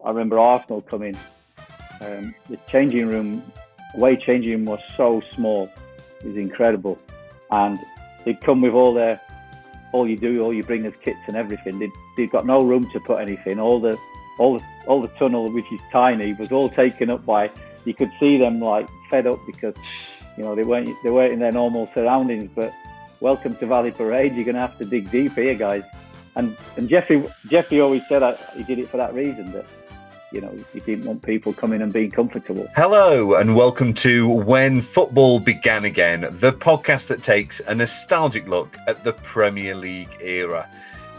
I remember Arsenal coming. The changing room, away changing room was so small. It was incredible. And they'd come with all you bring as kits and everything. They'd got no room to put anything. All the tunnel, which is tiny, was all taken up by. You could see them like fed up because, they weren't in their normal surroundings. But welcome to Valley Parade. You're going to have to dig deep here, guys. And Jeffrey always said he did it for that reason, that he didn't want people coming and being comfortable. Hello and welcome to When Football Began Again, the podcast that takes a nostalgic look at the Premier League era.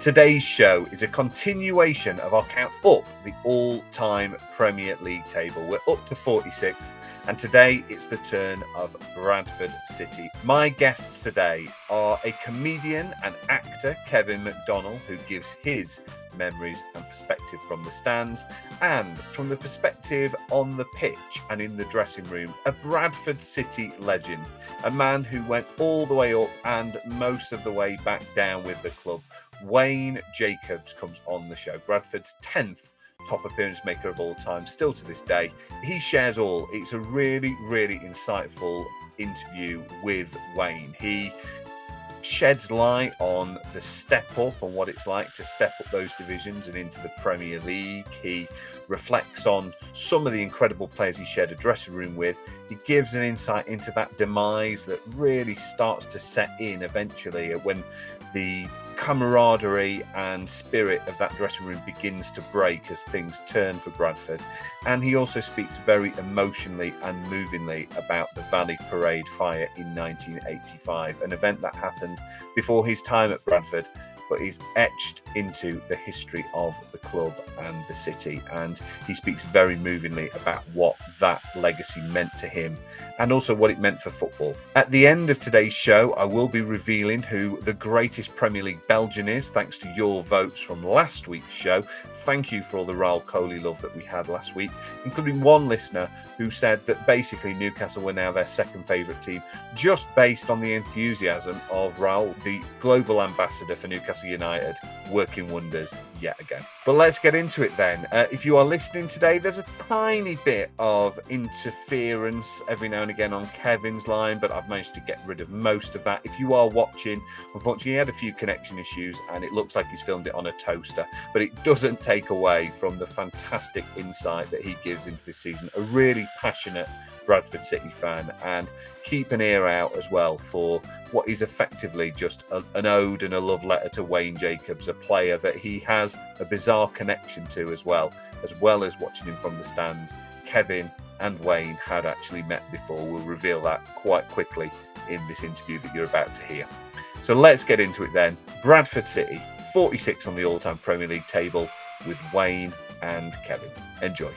Today's show is a continuation of our count up the all-time Premier League table. We're up to 46th, and today it's the turn of Bradford City. My guests today are a comedian and actor, Kevin McDonnell, who gives his memories and perspective from the stands, and from the perspective on the pitch and in the dressing room, a Bradford City legend, a man who went all the way up and most of the way back down with the club. Wayne Jacobs comes on the show, Bradford's 10th top appearance maker of all time, still to this day. He shares all. It's a really, really insightful interview with Wayne. He sheds light on the step up and what it's like to step up those divisions and into the Premier League. He reflects on some of the incredible players he shared a dressing room with. He gives an insight into that demise that really starts to set in eventually when the camaraderie and spirit of that dressing room begins to break as things turn for Bradford. And he also speaks very emotionally and movingly about the Valley Parade fire in 1985, an event that happened before his time at Bradford, but is etched into the history of the club and the city. And he speaks very movingly about what that legacy meant to him and also what it meant for football. At the end of today's show, I will be revealing who the greatest Premier League Belgian is, thanks to your votes from last week's show. Thank you for all the Raul Coley love that we had last week, including one listener who said that basically Newcastle were now their second favourite team, just based on the enthusiasm of Raul, the global ambassador for Newcastle United, working wonders yet again. But let's get into it then. If you are listening today, there's a tiny bit of interference every now and again on Kevin's line, but I've managed to get rid of most of that. If you are watching, unfortunately he had a few connection issues and it looks like he's filmed it on a toaster, but it doesn't take away from the fantastic insight that he gives into this season. A really passionate Bradford City fan, and keep an ear out as well for what is effectively just an ode and a love letter to Wayne Jacobs, a player that he has a bizarre connection to as well as watching him from the stands. Kevin and Wayne had actually met before. We'll reveal that quite quickly in this interview that you're about to hear. So let's get into it then. Bradford City, 46 on the all-time Premier League table with Wayne and Kevin. Enjoy.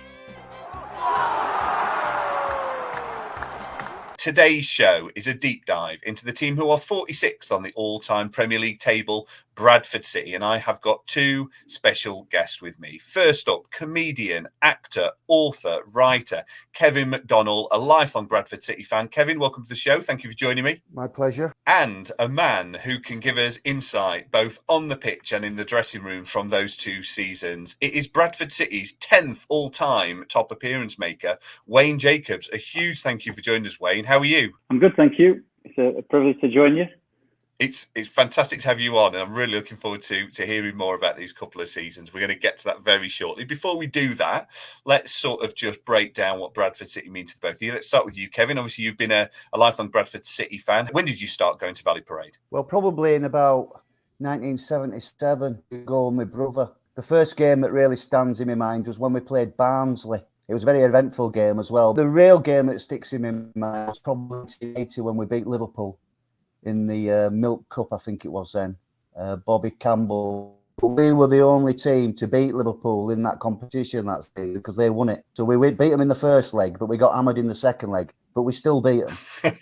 Today's show is a deep dive into the team who are 46th on the all-time Premier League table, Bradford City, and I have got two special guests with me. First up, comedian, actor, author, writer, Kevin McDonnell, a lifelong Bradford City fan. Kevin, welcome to the show. Thank you for joining me. My pleasure. And a man who can give us insight both on the pitch and in the dressing room from those two seasons. It is Bradford City's 10th all-time top appearance maker, Wayne Jacobs. A huge thank you for joining us, Wayne. How are you? I'm good, thank you. It's a privilege to join you. It's fantastic to have you on, and I'm really looking forward to hearing more about these couple of seasons. We're going to get to that very shortly. Before we do that, let's sort of just break down what Bradford City means to both of you. Let's start with you, Kevin. Obviously, you've been a lifelong Bradford City fan. When did you start going to Valley Parade? Well, probably in about 1977, to go with my brother. The first game that really stands in my mind was when we played Barnsley. It was a very eventful game as well. The real game that sticks in my mind was probably 1980 when we beat Liverpool in the Milk Cup, I think it was then. Bobby Campbell. We were the only team to beat Liverpool in that competition that season because they won it. So we beat them in the first leg, but we got hammered in the second leg. But we still beat them,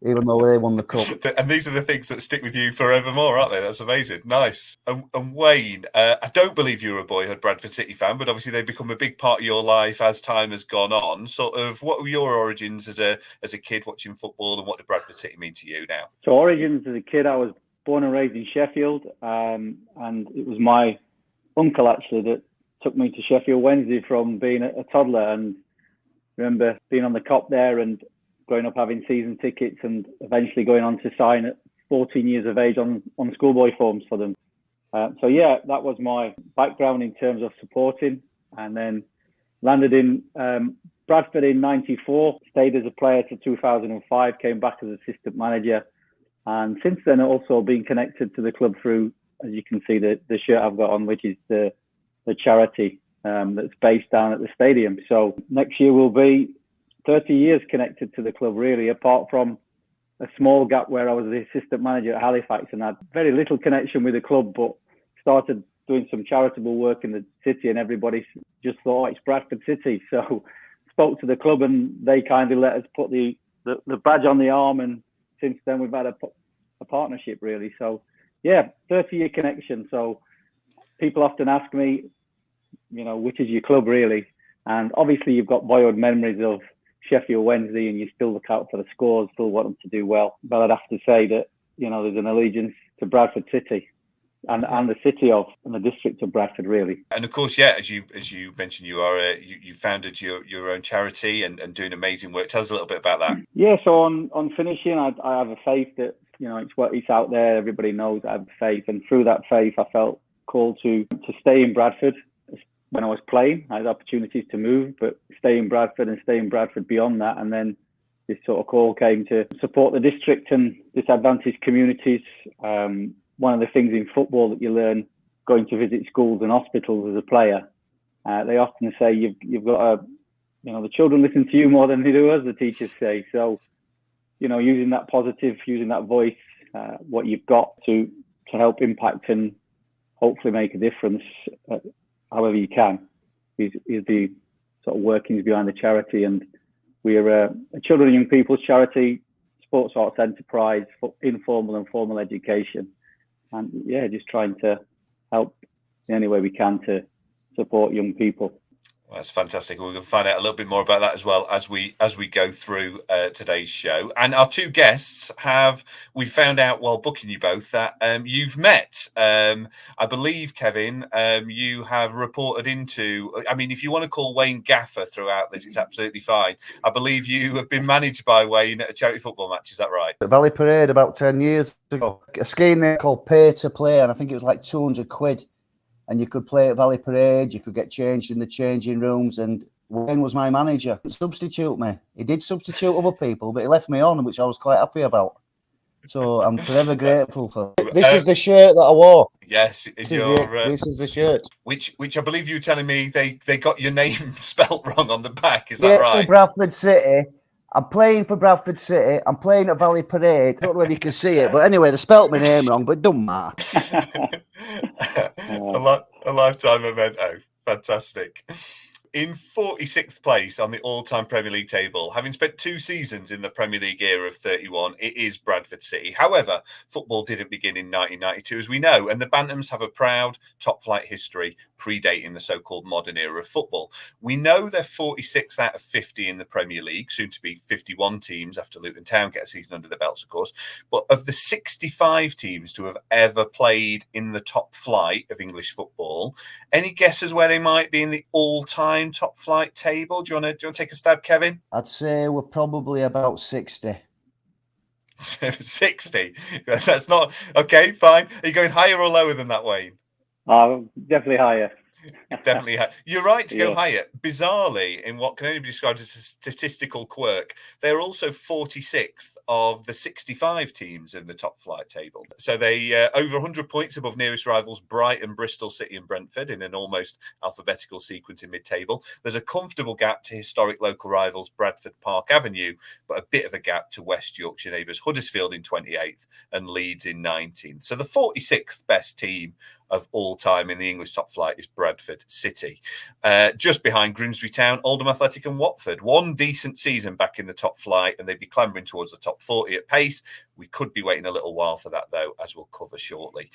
even though they won the cup. And these are the things that stick with you forevermore, aren't they? That's amazing. Nice. And Wayne, I don't believe you were a boyhood Bradford City fan, but obviously they've become a big part of your life as time has gone on. Sort of, what were your origins as a kid watching football, and what did Bradford City mean to you now? So origins as a kid, I was born and raised in Sheffield, and it was my uncle actually that took me to Sheffield Wednesday from being a toddler, and remember being on the Cop there and growing up having season tickets and eventually going on to sign at 14 years of age on schoolboy forms for them. So yeah, that was my background in terms of supporting, and then landed in Bradford in '94, stayed as a player till 2005, came back as assistant manager, and since then also been connected to the club through, as you can see, the shirt I've got on, which is the charity that's based down at the stadium. So next year will be 30 years connected to the club, really, apart from a small gap where I was the assistant manager at Halifax and had very little connection with the club, but started doing some charitable work in the city, and everybody just thought, oh, it's Bradford City. So spoke to the club and they kindly let us put the badge on the arm, and since then we've had a partnership, really. So yeah, 30-year connection. So people often ask me, which is your club, really? And obviously you've got boyhood memories of Sheffield Wednesday, and you still look out for the scores, still want them to do well. But I'd have to say that, there's an allegiance to Bradford City and the city of, and the district of Bradford, really. And of course, yeah, as you mentioned, you are you founded your own charity and doing amazing work. Tell us a little bit about that. Yeah, so on finishing, I have a faith that it's out there. Everybody knows I have faith, and through that faith, I felt called to stay in Bradford. When I was playing, I had opportunities to move, but stay in Bradford and stay in Bradford beyond that. And then this sort of call came to support the district and disadvantaged communities. One of the things in football that you learn going to visit schools and hospitals as a player, they often say you've got the children listen to you more than they do us, the teachers say. So, using that positive, using that voice, what you've got to help impact and hopefully make a difference, however you can, is the sort of workings behind the charity. And we're a children and young people's charity, sports arts enterprise for informal and formal education. And yeah, just trying to help in any way we can to support young people. Well, that's fantastic. We're going to find out a little bit more about that as well as we go through today's show. And our two guests we found out while booking you both that you've met. I believe, Kevin, you have reported into, if you want to call Wayne Gaffer throughout this, it's absolutely fine. I believe you have been managed by Wayne at a charity football match. Is that right? At Valley Parade about 10 years ago. A scheme there called Pay to Play, and I think it was like £200. And you could play at Valley Parade, you could get changed in the changing rooms, and Wayne was my manager. He didn't substitute me. He did substitute other people, but he left me on, which I was quite happy about. So I'm forever grateful for it. This is the shirt that I wore. Yes, this is the shirt. Which I believe you were telling me they got your name spelt wrong on the back. Is that right? Bradford City. I'm playing for Bradford City. I'm playing at Valley Parade. I don't know whether you can see it, but anyway, they spelt my name wrong, but it doesn't matter. A lifetime memento. Fantastic. In 46th place on the all-time Premier League table, having spent 2 seasons in the Premier League era of 31, it is Bradford City. However, football didn't begin in 1992, as we know, and the Bantams have a proud top-flight history predating the so-called modern era of football. We know they're 46th out of 50 in the Premier League, soon to be 51 teams after Luton Town get a season under the belts, of course. But of the 65 teams to have ever played in the top flight of English football, any guesses where they might be in the all-time top flight table? Do you want to take a stab, Kevin? I'd say we're probably about 60. 60? That's not... Okay, fine. Are you going higher or lower than that, Wayne? Definitely higher. Definitely higher. You're right to go higher. Bizarrely, in what can only be described as a statistical quirk, they're also 46th of the 65 teams in the top flight table. So they over 100 points above nearest rivals Brighton, Bristol City and Brentford in an almost alphabetical sequence in mid-table. There's a comfortable gap to historic local rivals Bradford Park Avenue, but a bit of a gap to West Yorkshire neighbours Huddersfield in 28th and Leeds in 19th. So the 46th best team of all time in the English top flight is Bradford City. Just behind Grimsby Town, Oldham Athletic and Watford. One decent season back in the top flight and they'd be clambering towards the top 40 at pace. We could be waiting a little while for that, though, as we'll cover shortly.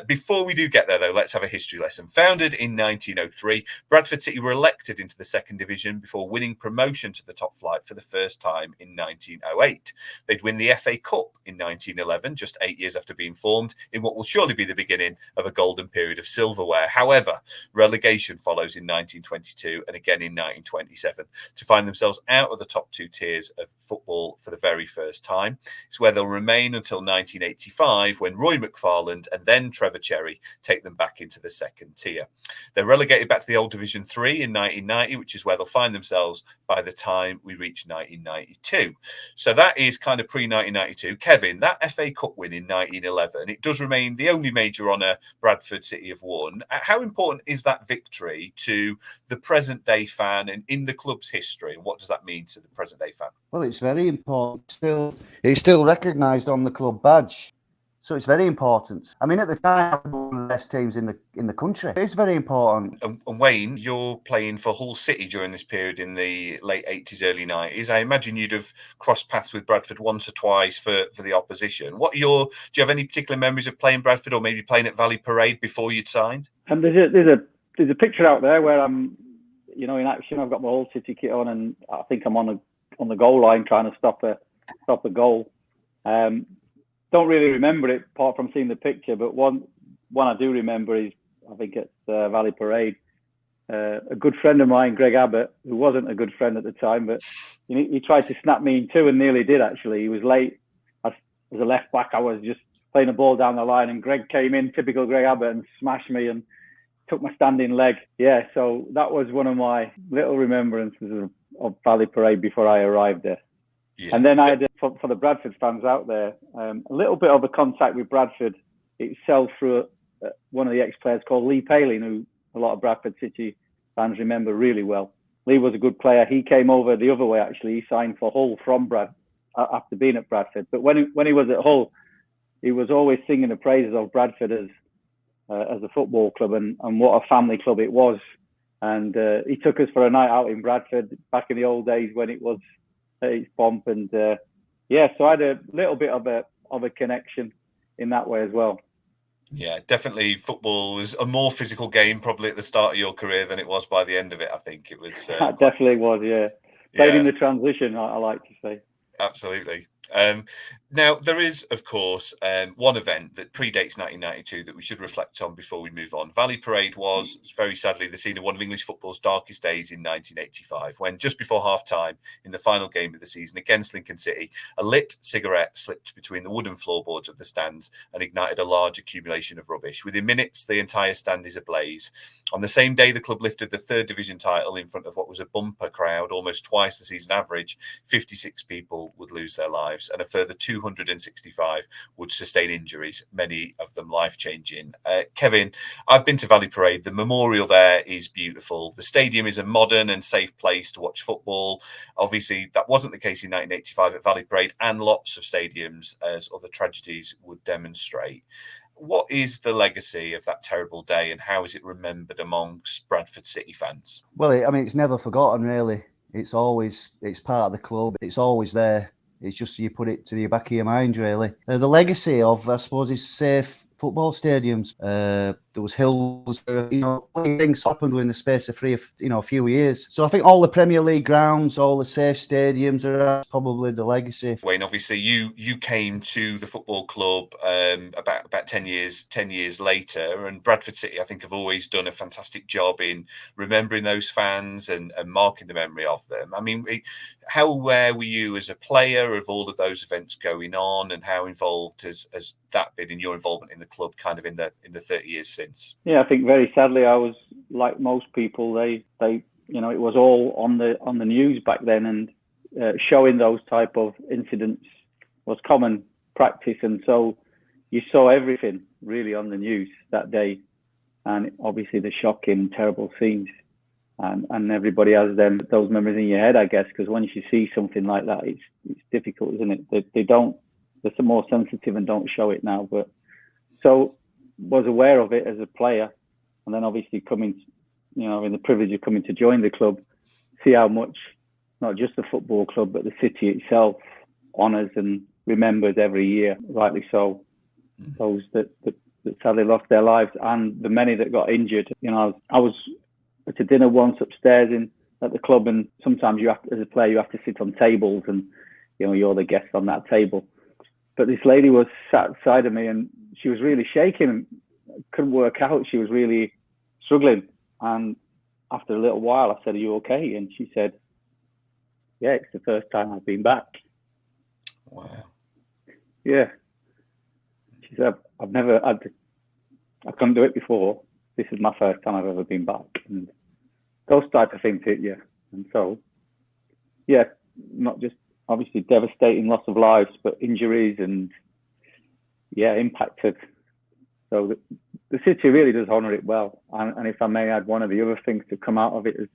Before we do get there, though, let's have a history lesson. Founded in 1903, Bradford City were elected into the second division before winning promotion to the top flight for the first time in 1908. They'd win the FA Cup in 1911, just 8 years after being formed, in what will surely be the beginning of a golden golden period of silverware. However, relegation follows in 1922 and again in 1927 to find themselves out of the top two tiers of football for the very first time. It's where they'll remain until 1985, when Roy McFarland and then Trevor Cherry take them back into the second tier. They're relegated back to the old Division 3 in 1990, which is where they'll find themselves by the time we reach 1992. So that is kind of pre-1992. Kevin, that FA Cup win in 1911, it does remain the only major honour Bradford City have won. How important is that victory to the present-day fan and in the club's history? And what does that mean to the present-day fan? Well, it's very important. It's still recognised on the club badge. So it's very important. I mean, at the time, one of the best teams in the country. It's very important. And Wayne, you're playing for Hull City during this period in the late 80s, early 90s. I imagine you'd have crossed paths with Bradford once or twice for the opposition. Do you have any particular memories of playing Bradford or maybe playing at Valley Parade before you'd signed? And there's a picture out there where I'm, in action. I've got my Hull City kit on, and I think I'm on the goal line trying to stop a goal. Don't really remember it apart from seeing the picture, but one I do remember is, I think it's Valley Parade. A good friend of mine, Greg Abbott, who wasn't a good friend at the time, but he tried to snap me in two and nearly did, actually. He was late. As a left back, I was just playing a ball down the line, and Greg came in, typical Greg Abbott, and smashed me and took my standing leg. Yeah, so that was one of my little remembrances of Valley Parade before I arrived there. Yeah. And then I had, for the Bradford fans out there, a little bit of a contact with Bradford itself through one of the ex-players called Lee Palin, who a lot of Bradford City fans remember really well. Lee was a good player. He came over the other way, actually. He signed for Hull from after being at Bradford. But when he was at Hull, he was always singing the praises of Bradford as a football club and what a family club it was. And he took us for a night out in Bradford back in the old days when it was its pomp, and so I had a little bit of a connection in that way as well. Yeah, definitely. Football was a more physical game probably at the start of your career than it was by the end of it. I think it was. That definitely was. Yeah, played in the transition. I like to say. Absolutely. Now, there is, of course, one event that predates 1992 that we should reflect on before we move on. Valley Parade was, very sadly, the scene of one of English football's darkest days in 1985, when just before half-time in the final game of the season against Lincoln City, a lit cigarette slipped between the wooden floorboards of the stands and ignited a large accumulation of rubbish. Within minutes, the entire stand is ablaze. On the same day, the club lifted the third division title in front of what was a bumper crowd, almost twice the season average. 56 people would lose their lives, and a further 265 would sustain injuries, many of them life-changing. Kevin, I've been to Valley Parade. The memorial there is beautiful. The stadium is a modern and safe place to watch football. Obviously, that wasn't the case in 1985 at Valley Parade, and lots of stadiums, as other tragedies would demonstrate. What is the legacy of that terrible day, and how is it remembered amongst Bradford City fans? Well, it's never forgotten, really. It's part of the club. It's always there. It's just you put it to the back of your mind, really. The legacy of, I suppose, is safe football stadiums. There was hills, things happened within the space of a few years. So I think all the Premier League grounds, all the safe stadiums are probably the legacy. Wayne, obviously you came to the football club about 10 years later, and Bradford City, I think, have always done a fantastic job in remembering those fans and marking the memory of them. I mean, how aware were you as a player of all of those events going on, and how involved has that been in your involvement in the club kind of in the 30 years since? Yeah, I think very sadly I was like most people. They it was all on the news back then, and showing those type of incidents was common practice, and so you saw everything really on the news that day, and obviously the shocking, terrible scenes, and everybody has those memories in your head, I guess, because once you see something like that, it's difficult, isn't it? They're more sensitive and don't show it now, but so was aware of it as a player, and then obviously coming, having the privilege of coming to join the club, see how much not just the football club but the city itself honours and remembers every year, rightly so, those that sadly lost their lives and the many that got injured. I was at a dinner once upstairs at the club, and sometimes you have to, as a player, you have to sit on tables, and you're the guest on that table. But this lady was sat beside of me, and she was really shaking, couldn't work out. She was really struggling. And after a little while, I said, "Are you okay?" And she said, "Yeah, it's the first time I've been back." Wow. Yeah. She said, I couldn't do it before. This is my first time I've ever been back. And those type of things hit you. And so, yeah, not just obviously devastating loss of lives, but injuries and, yeah, impacted. So the city really does honour it well. And if I may add, one of the other things to come out of it is,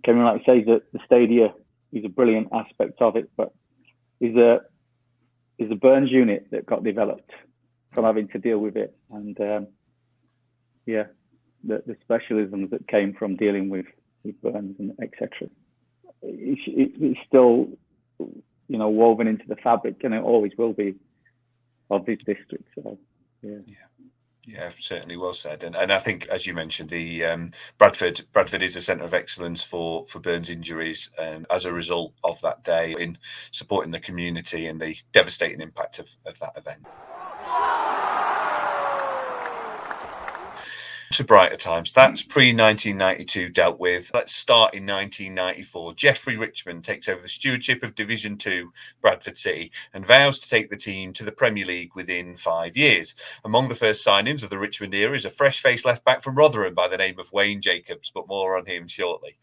Kevin, like you say, that the stadia is a brilliant aspect of it, but is a burns unit that got developed from having to deal with it. And, yeah, the specialisms that came from dealing with burns and etc. It's still, you know, woven into the fabric, and it always will be, of this district. So, yeah. Yeah, certainly well said. And I think, as you mentioned, the Bradford is a centre of excellence for burns injuries, as a result of that day in supporting the community and the devastating impact of that event. To brighter times. That's pre-1992 dealt with. Let's start in 1994. Jeffrey Richmond takes over the stewardship of Division 2 Bradford City and vows to take the team to the Premier League within 5 years. Among the first signings of the Richmond era is a fresh-faced left-back from Rotherham by the name of Wayne Jacobs, but more on him shortly.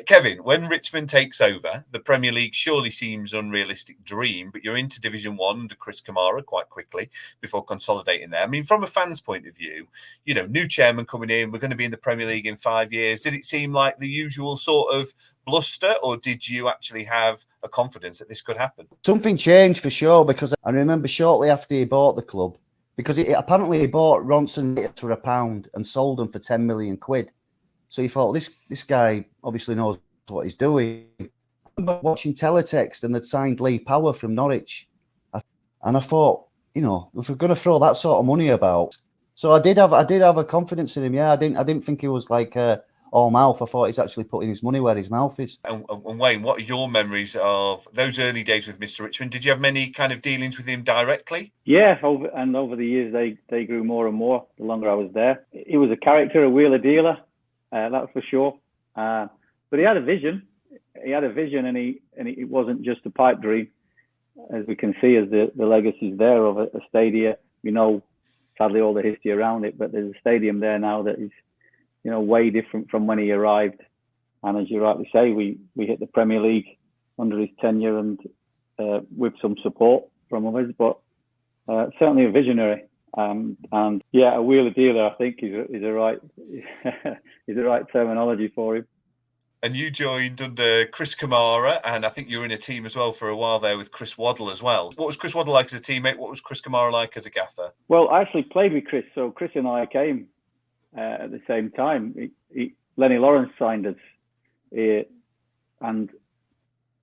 Kevin, when Richmond takes over, the Premier League surely seems an unrealistic dream, but you're into Division 1 under Chris Kamara quite quickly before consolidating there. I mean, from a fan's point of view, you know, new chairman coming in, we're going to be in the Premier League in 5 years. Did it seem like the usual sort of bluster, or did you actually have a confidence that this could happen? Something changed for sure, because I remember shortly after he bought the club, because apparently he bought Ronson for £1 and sold them for 10 million quid. So he thought, this guy obviously knows what he's doing. I remember watching teletext and they'd signed Lee Power from Norwich. And I thought, you know, if we're going to throw that sort of money about. So I did have a confidence in him. Yeah, I didn't think he was like all mouth. I thought he's actually putting his money where his mouth is. And Wayne, what are your memories of those early days with Mr. Richmond? Did you have many kind of dealings with him directly? Yeah, over the years they grew more and more the longer I was there. He was a character, a wheeler dealer, that's for sure. But he had a vision. He had a vision, and it wasn't just a pipe dream, as we can see as the legacies there of a stadium. You know, sadly all the history around it, but there's a stadium there now that is, you know, way different from when he arrived. And as you rightly say, we hit the Premier League under his tenure, and with some support from others, but certainly a visionary. And yeah, a wheeler dealer, I think, is a right is the right terminology for him. And you joined under Chris Kamara, and I think you were in a team as well for a while there with Chris Waddle as well. What was Chris Waddle like as a teammate? What was Chris Kamara like as a gaffer? Well, I actually played with Chris, so Chris and I came at the same time. Lenny Lawrence signed us, and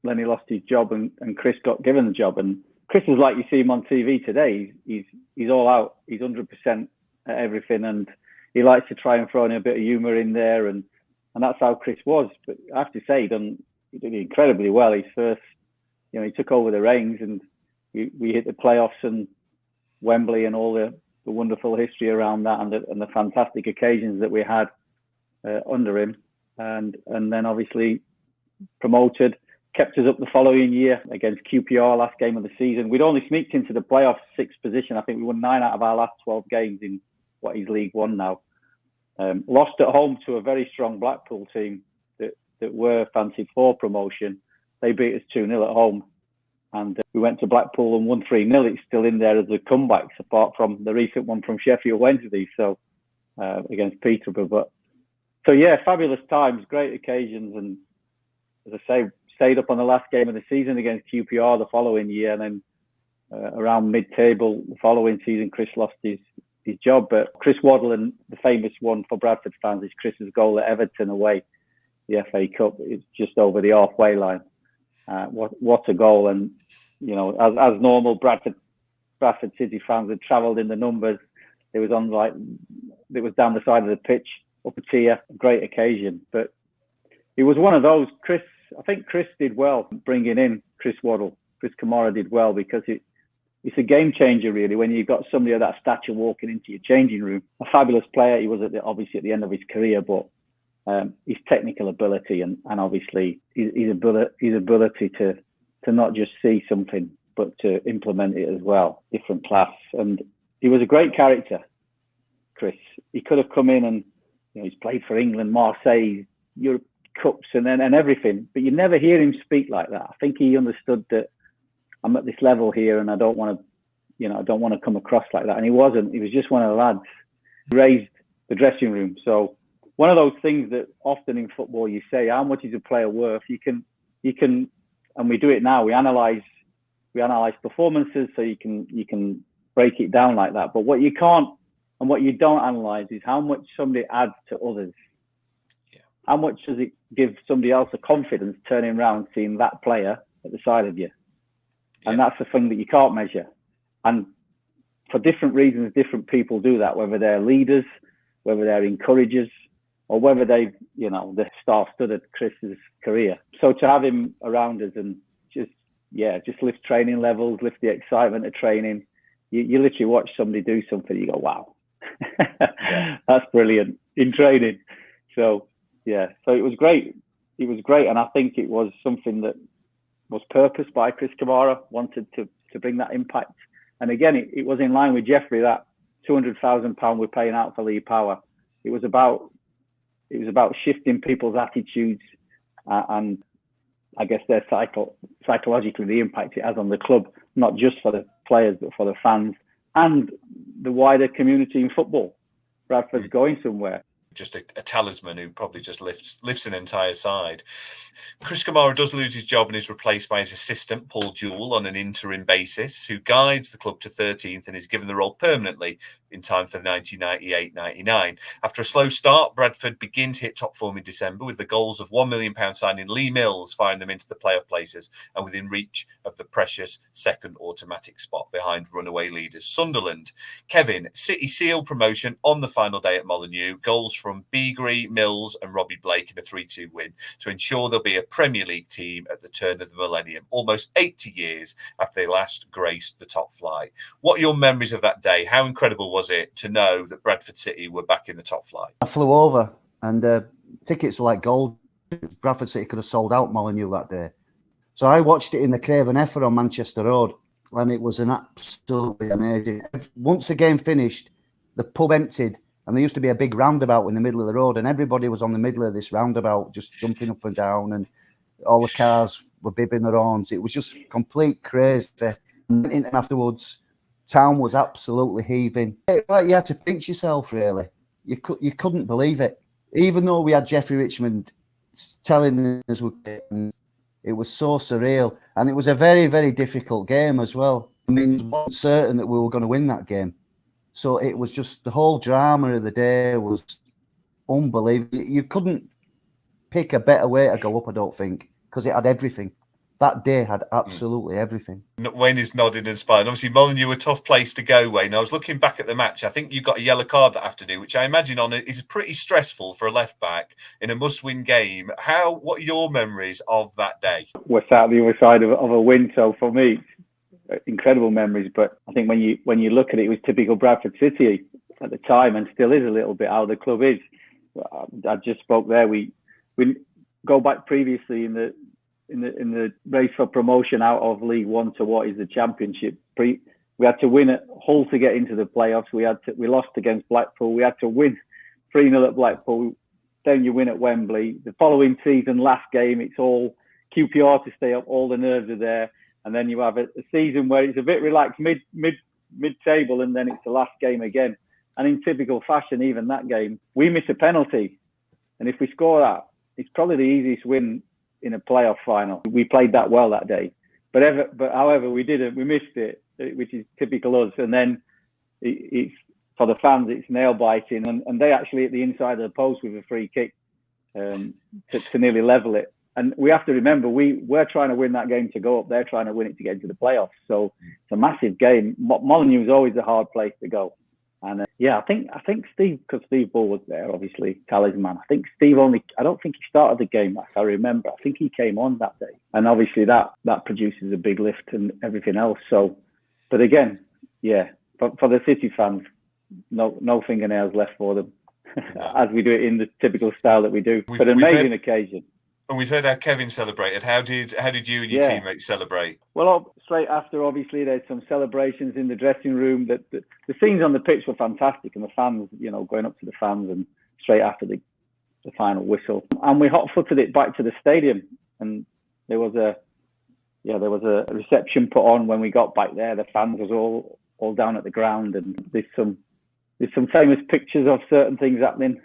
Lenny lost his job, and Chris got given the job. And Chris is like you see him on TV today. He's all out. He's 100% at everything, and he likes to try and throw in a bit of humour in there, and that's how Chris was. But I have to say, he did incredibly well. His first, you know, he took over the reins, and we hit the playoffs and Wembley and all the wonderful history around that, and the fantastic occasions that we had under him, and then obviously promoted. Kept us up the following year against QPR, last game of the season. We'd only sneaked into the playoffs, 6th position. I think we won 9 out of our last 12 games in what is League One now. Lost at home to a very strong Blackpool team that were fancied for promotion. They beat us 2-0 at home. And we went to Blackpool and won 3-0. It's still in there as a comebacks, apart from the recent one from Sheffield Wednesday, so against Peterborough. But so yeah, fabulous times, great occasions, and as I say, stayed up on the last game of the season against QPR the following year, and then around mid-table the following season, Chris lost his job. But Chris Waddle, and the famous one for Bradford fans is Chris's goal at Everton away, the FA Cup. It's just over the halfway line. What a goal! And you know, as normal, Bradford City fans had travelled in the numbers. It was down the side of the pitch, up a tier, a great occasion. But it was one of those. I think Chris did well bringing in Chris Waddle. Chris Kamara did well, because it's a game changer, really, when you've got somebody of that stature walking into your changing room. A fabulous player. He was obviously at the end of his career, but his technical ability and obviously his ability to not just see something, but to implement it as well, different class. And he was a great character, Chris. He could have come in and, he's played for England, Marseille, Europe Cups and everything, but you never hear him speak like that. I think he understood that I'm at this level here and I don't want to come across like that. And he wasn't. He was just one of the lads who raised the dressing room. So one of those things that often in football you say, how much is a player worth? You can, and we do it now. We analyze performances, so you can break it down like that. But what you can't and what you don't analyze is how much somebody adds to others. Yeah. How much does it give somebody else a confidence turning around, seeing that player at the side of you? Yeah. And that's the thing that you can't measure. And for different reasons, different people do that, whether they're leaders, whether they're encouragers, or whether they've, the star-studded Chris's career. So to have him around us and just lift training levels, lift the excitement of training. You literally watch somebody do something, you go, wow, yeah. That's brilliant in training. So, so it was great. It was great. And I think it was something that was purposed by Chris Kamara, wanted to bring that impact. And again, it was in line with Jeffrey, that £200,000 we're paying out for Lee Power. It was about shifting people's attitudes and I guess their psychologically the impact it has on the club, not just for the players, but for the fans and the wider community in football. Bradford's going somewhere. Just a talisman who probably just lifts an entire side. Chris Kamara does lose his job and is replaced by his assistant, Paul Jewell, on an interim basis, who guides the club to 13th and is given the role permanently in time for 1998-99. After a slow start, Bradford begin to hit top form in December with the goals of £1 million signing Lee Mills, firing them into the playoff places and within reach of the precious second automatic spot behind runaway leaders Sunderland. Kevin, City seal promotion on the final day at Molineux. Goals from Beagrie, Mills and Robbie Blake in a 3-2 win to ensure there'll be a Premier League team at the turn of the millennium, almost 80 years after they last graced the top flight. What are your memories of that day? How incredible was it to know that Bradford City were back in the top flight? I flew over and tickets were like gold. Bradford City could have sold out Molineux that day. So I watched it in the Craven Effer on Manchester Road and it was an absolutely amazing. Once the game finished, the pub emptied. And there used to be a big roundabout in the middle of the road, and everybody was on the middle of this roundabout, just jumping up and down, and all the cars were bibbing their horns. It was just complete crazy. And afterwards, town was absolutely heaving. Like you had to pinch yourself, really. You couldn't believe it. Even though we had Jeffrey Richmond telling us it was so surreal, and it was a very, very difficult game as well. I mean, it wasn't certain that we were going to win that game. So it was just the whole drama of the day was unbelievable. You couldn't pick a better way to go up, I don't think, because it had everything. That day had absolutely everything. Wayne is nodding and smiling. Obviously, Molineux a tough place to go, Wayne. I was looking back at the match. I think you got a yellow card that afternoon, which I imagine is pretty stressful for a left back in a must-win game. What are your memories of that day? We're sat at the other side of a win, so for me, incredible memories. But I think when you look at it, it was typical Bradford City at the time, and still is a little bit how the club is. I just spoke there. We go back previously in the race for promotion out of League One to what is the Championship. We had to win at Hull to get into the playoffs. We lost against Blackpool. We had to win 3-0 at Blackpool. Then you win at Wembley. The following season, last game, it's all QPR to stay up. All the nerves are there. And then you have a season where it's a bit relaxed mid-table, and then it's the last game again. And in typical fashion, even that game, we miss a penalty. And if we score that, it's probably the easiest win in a playoff final. We played that well that day. But however, we didn't. We missed it, which is typical us. And then it's for the fans, it's nail-biting. And they actually at the inside of the post with a free kick to nearly level it. And we have to remember, we're trying to win that game to go up. They're trying to win it to get into the playoffs. So it's a massive game. Molineux is always a hard place to go. And I think Steve, because Steve Bull was there, obviously, talisman. I think Steve I don't think he started the game, if I remember. I think he came on that day. And obviously that produces a big lift and everything else. So But again, yeah, for the City fans, no fingernails left for them, as we do it in the typical style that we do. But an amazing occasion. And we've heard how Kevin celebrated. How did you and your teammates celebrate? Well, straight after, obviously, there's some celebrations in the dressing room. The scenes on the pitch were fantastic, and the fans, going up to the fans, and straight after the final whistle, and we hot-footed it back to the stadium, and there was a reception put on when we got back there. The fans was all down at the ground, and there's some famous pictures of certain things happening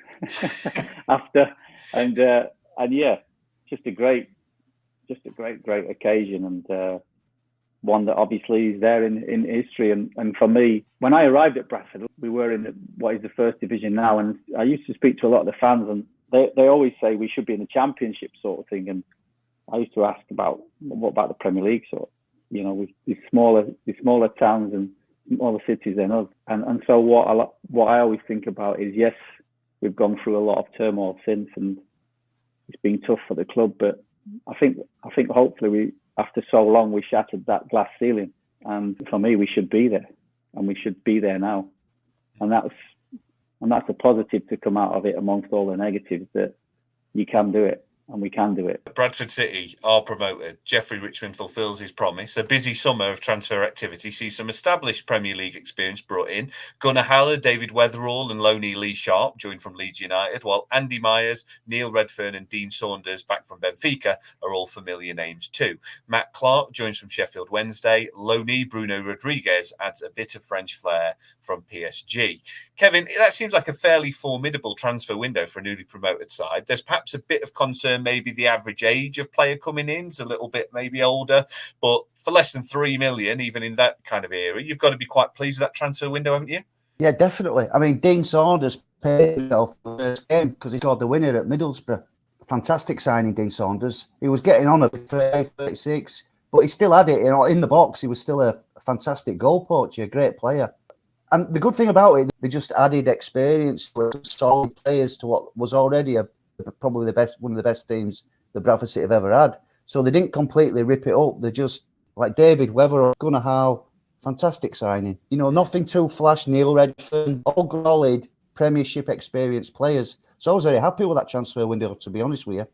after, and yeah. Just a great occasion, and one that obviously is there in history. And for me, when I arrived at Bradford, we were in what is the first division now, and I used to speak to a lot of the fans, and they always say we should be in the Championship sort of thing. And I used to ask about what about the Premier League, sort of, with these smaller towns and smaller cities than us. And so what I always think about is, yes, we've gone through a lot of turmoil since, and it's been tough for the club, but I think hopefully after so long, we shattered that glass ceiling. And for me, we should be there, and we should be there now. And that's a positive to come out of it amongst all the negatives, that you can do it. And we can do it. Bradford City are promoted. Jeffrey Richmond fulfills his promise. A busy summer of transfer activity sees some established Premier League experience brought in. Gunnar Haller, David Weatherall and Loney Lee Sharp joined from Leeds United, while Andy Myers, Neil Redfern and Dean Saunders, back from Benfica, are all familiar names too. Matt Clark joins from Sheffield Wednesday. Loney Bruno Rodriguez adds a bit of French flair from PSG. Kevin, that seems like a fairly formidable transfer window for a newly promoted side. There's perhaps a bit of concern, maybe the average age of player coming in is a little bit maybe older, but for less than 3 million, even in that kind of era, you've got to be quite pleased with that transfer window, haven't you? Yeah, definitely. I mean, Dean Saunders paid himself for the first game because he scored the winner at Middlesbrough. Fantastic signing, Dean Saunders. He was getting on at 36, but he still had it, in the box. He was still a fantastic goal poacher, a great player. And the good thing about it, they just added experience with solid players to what was already probably one of the best teams the Bradford City have ever had. So they didn't completely rip it up. They just, like David Weatherall, Gunnar Hall, fantastic signing. Nothing too flash. Neil Redfern, all solid Premiership experienced players. So I was very happy with that transfer window, to be honest with you.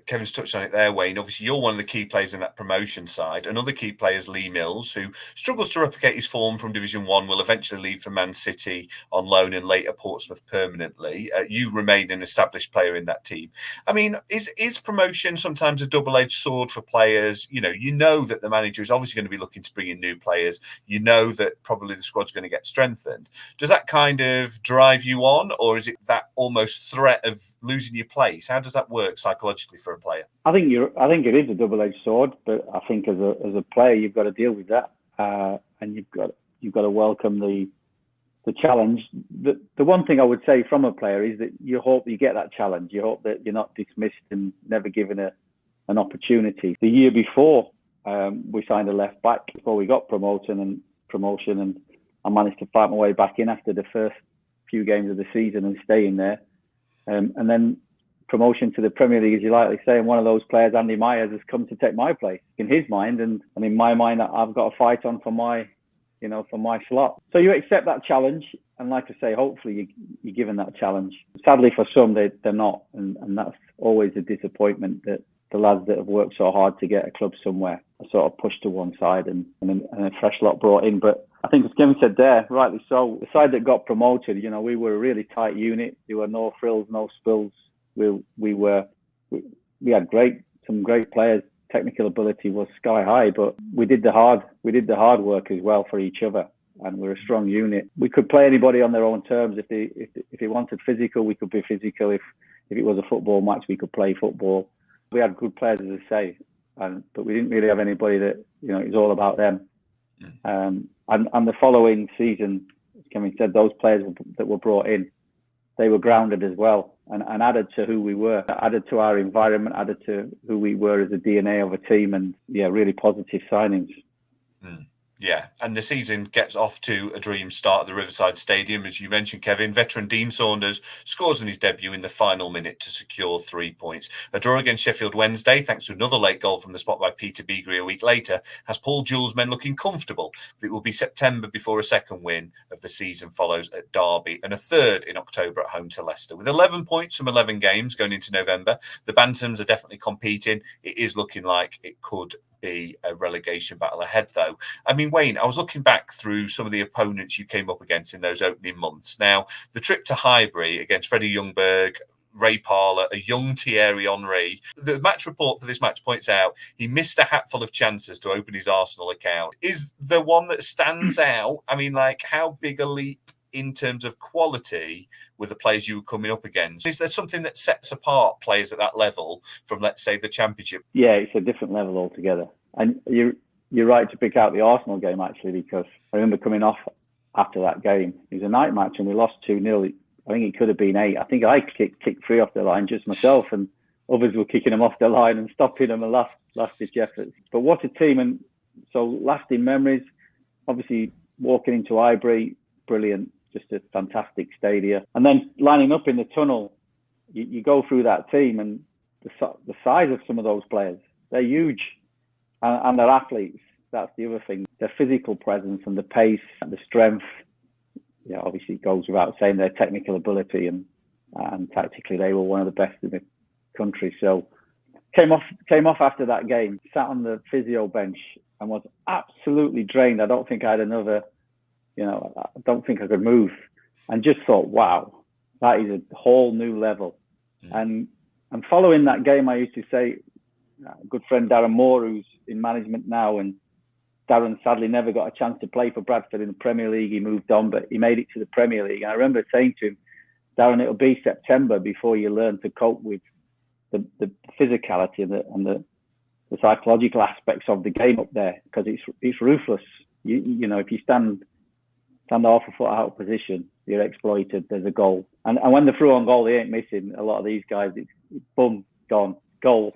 Kevin's touched on it there, Wayne. Obviously, you're one of the key players in that promotion side. Another key player is Lee Mills, who struggles to replicate his form from Division 1, will eventually leave for Man City on loan and later Portsmouth permanently. You remain an established player in that team. I mean, is promotion sometimes a double-edged sword for players? You know that the manager is obviously going to be looking to bring in new players. You know that probably the squad's going to get strengthened. Does that kind of drive you on, or is it that almost threat of losing your place? How does that work psychologically for a player? I think it is a double-edged sword, but I think as a player you've got to deal with that, and you've got to welcome the challenge. The one thing I would say from a player is that you hope you get that challenge. You hope that you're not dismissed and never given an opportunity. The year before, we signed a left back before we got promotion, and I managed to fight my way back in after the first few games of the season and staying there, and then promotion to the Premier League, as you likely say, and one of those players, Andy Myers, has come to take my place in his mind, and in my mind, I've got a fight on for my slot. So you accept that challenge, and like I say, hopefully you're given that challenge. Sadly for some, they're not, and that's always a disappointment, that the lads that have worked so hard to get a club somewhere are sort of pushed to one side and a fresh lot brought in. But I think, as Kevin said there, rightly so, the side that got promoted, we were a really tight unit. There were no frills, no spills. We had some great players. Technical ability was sky high, but we did the hard work as well for each other, and we're a strong unit. We could play anybody on their own terms. If they wanted physical, we could be physical. If it was a football match, we could play football. We had good players, as I say, but we didn't really have anybody that it was all about them. And the following season, as Kevin said, those players that were brought in, they were grounded as well, and added to who we were, added to our environment, added to who we were as a DNA of a team, and really positive signings. Yeah, and the season gets off to a dream start at the Riverside Stadium. As you mentioned, Kevin, veteran Dean Saunders scores in his debut in the final minute to secure 3 points. A draw against Sheffield Wednesday, thanks to another late goal from the spot by Peter Beagrie a week later, has Paul Jewell's men looking comfortable. But it will be September before a second win of the season follows at Derby and a third in October at home to Leicester. With 11 points from 11 games going into November, the Bantams are definitely competing. It is looking like it could be a relegation battle ahead, though. I mean, Wayne, I was looking back through some of the opponents you came up against in those opening months. Now, the trip to Highbury against Freddie Ljungberg, Ray Parlour, a young Thierry Henry. The match report for this match points out he missed a hatful of chances to open his Arsenal account. Is there one that stands out? I mean, like, how big a leap in terms of quality with the players you were coming up against? Is there something that sets apart players at that level from, let's say, the Championship? Yeah, it's a different level altogether. And you're right to pick out the Arsenal game, actually, because I remember coming off after that game. It was a night match and we lost 2-0. I think it could have been 8. I think I kicked 3 off the line just myself, and others were kicking them off the line and stopping them and last-ditch efforts. But what a team. And so lasting memories, obviously walking into Highbury, brilliant. Just a fantastic stadium. And then lining up in the tunnel, you go through that team and the size of some of those players, they're huge. And they're athletes. That's the other thing. Their physical presence and the pace and the strength, obviously it goes without saying their technical ability and tactically they were one of the best in the country. So came off after that game, sat on the physio bench and was absolutely drained. I don't think I had another... I don't think I could move, and just thought, wow, that is a whole new level. And following that game, I used to say, a good friend Darren Moore, who's in management now, and Darren sadly never got a chance to play for Bradford in the Premier League. He moved on, but he made it to the Premier League. And I remember saying to him, Darren, it'll be September before you learn to cope with the physicality and the psychological aspects of the game up there, because it's ruthless. If you stand half a foot out of position, you're exploited. There's a goal, and when they're through on goal, they ain't missing. A lot of these guys, it's boom, gone, goal.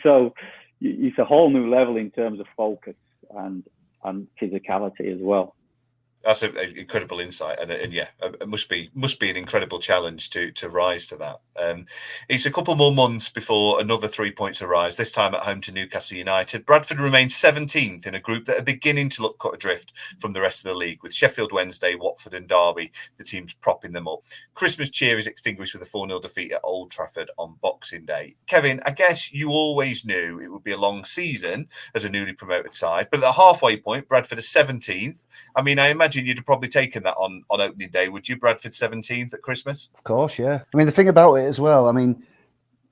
So it's a whole new level in terms of focus and physicality as well. That's an incredible insight, and it must be an incredible challenge to rise to that. It's a couple more months before another 3 points arise, this time at home to Newcastle United. Bradford remains 17th in a group that are beginning to look cut adrift from the rest of the league, with Sheffield Wednesday, Watford and Derby, the teams propping them up. Christmas cheer is extinguished with a 4-0 defeat at Old Trafford on Boxing Day. Kevin, I guess you always knew it would be a long season as a newly promoted side, but at the halfway point, Bradford are 17th. I mean, I imagine you'd have probably taken that on opening day, would you? Bradford 17th at Christmas? Of course, yeah. I mean, the thing about it as well, I mean,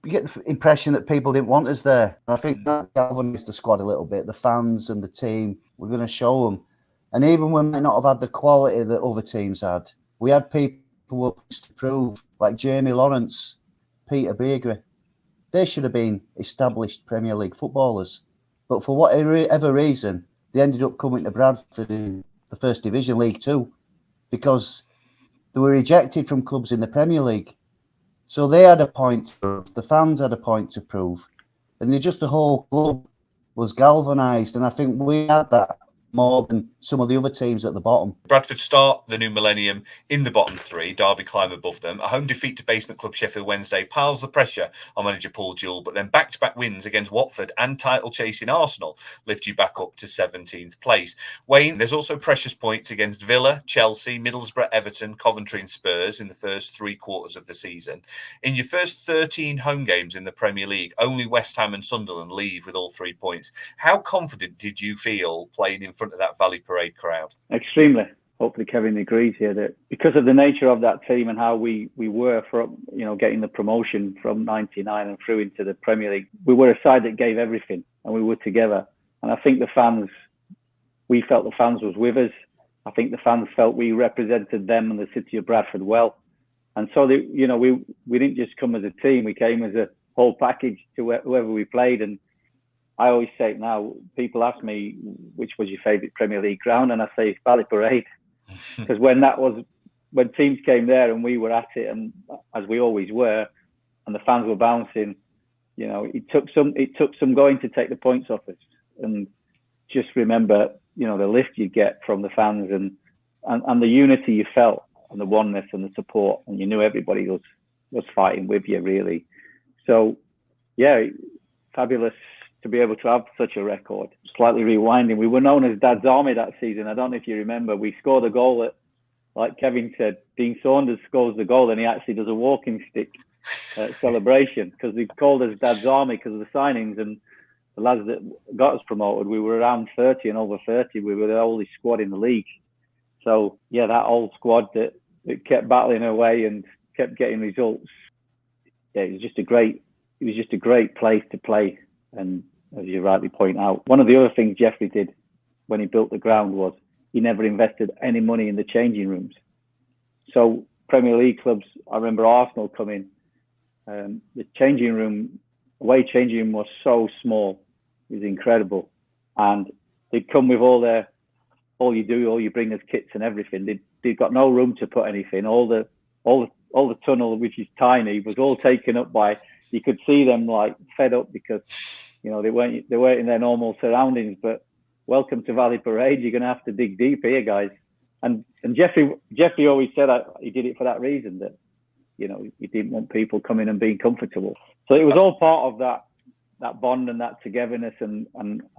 you get the impression that people didn't want us there. I think that galvanised the squad a little bit. The fans and the team, we're going to show them. And even when we might not have had the quality that other teams had, we had people who were to prove, like Jamie Lawrence, Peter Beagrie. They should have been established Premier League footballers. But for whatever reason, they ended up coming to Bradford in the First Division League 2 because they were rejected from clubs in the Premier League. So they had a point to prove, the fans had a point to prove, and the whole club was galvanised. And I think we had that more than some of the other teams at the bottom. Bradford start the new millennium in the bottom 3. Derby climb above them. A home defeat to basement club Sheffield Wednesday piles the pressure on manager Paul Jewell, but then back-to-back wins against Watford and title-chasing Arsenal lift you back up to 17th place. Wayne, there's also precious points against Villa, Chelsea, Middlesbrough, Everton, Coventry and Spurs in the first 3 quarters of the season. In your first 13 home games in the Premier League, only West Ham and Sunderland leave with all 3 points. How confident did you feel playing in front of that Valley Parade crowd? Extremely. Hopefully Kevin agrees here that because of the nature of that team and how we were from getting the promotion from 99 and through into the Premier League, we were a side that gave everything and we were together. And I think we felt the fans was with us. I think the fans felt we represented them and the city of Bradford well. And so we didn't just come as a team, we came as a whole package to whoever we played. And I always say it now, people ask me, which was your favourite Premier League ground? And I say, Valley Parade. Because when teams came there and we were at it, and as we always were, and the fans were bouncing, it took some going to take the points off us. And just remember, the lift you get from the fans and the unity you felt and the oneness and the support, and you knew everybody was fighting with you, really. So, yeah, fabulous to be able to have such a record. Slightly rewinding, we were known as Dad's Army that season. I don't know if you remember. We scored a goal at, like Kevin said, Dean Saunders scores the goal and he actually does a walking stick celebration, because they called us Dad's Army because of the signings. And the lads that got us promoted, we were around 30 and over 30. We were the oldest squad in the league. So, yeah, that old squad that kept battling away and kept getting results. Yeah, it was just a great place to play. And as you rightly point out, one of the other things Jeffrey did when he built the ground was he never invested any money in the changing rooms. So Premier League clubs, I remember Arsenal coming, the changing room, away changing room was so small. It was incredible. And they'd come with all you bring as kits and everything. They'd got no room to put anything. All the tunnel, which is tiny, was all taken up by, you could see them like fed up because, they weren't in their normal surroundings. But welcome to Valley Parade. You're going to have to dig deep here, guys. And Jeffrey always said he did it for that reason, that, he didn't want people coming and being comfortable. So it was all part of that bond and that togetherness. And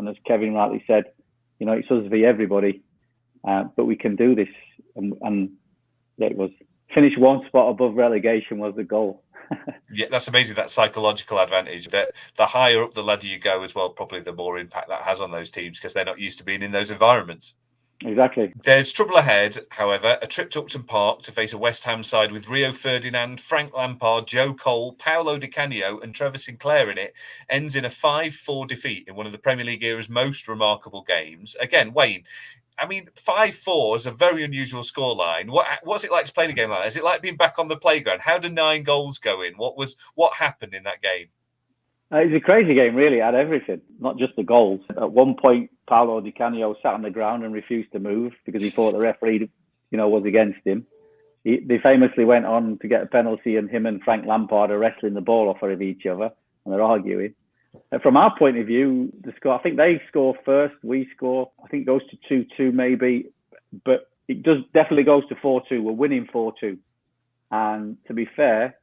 as Kevin rightly said, it's us v everybody, but we can do this. And yeah, it was finish one spot above relegation was the goal. Yeah, that's amazing, that psychological advantage, that the higher up the ladder you go as well, probably the more impact that has on those teams because they're not used to being in those environments. Exactly. There's trouble ahead, however. A trip to Upton Park to face a West Ham side with Rio Ferdinand, Frank Lampard, Joe Cole, Paolo Di Canio and Trevor Sinclair in it ends in a 5-4 defeat in one of the Premier League era's most remarkable games. Again, Wayne, 5-4 is a very unusual scoreline. What's it like to play in a game like that? Is it like being back on the playground? How do 9 goals go in? What happened in that game? It was a crazy game, really. It had everything, not just the goals. At one point, Paolo Di Canio sat on the ground and refused to move because he thought the referee, was against him. They famously went on to get a penalty, and him and Frank Lampard are wrestling the ball off of each other, and they're arguing. From our point of view, the score, I think they score first, we score. I think it goes to 2-2 maybe, but it definitely goes to 4-2. We're winning 4-2. And to be fair,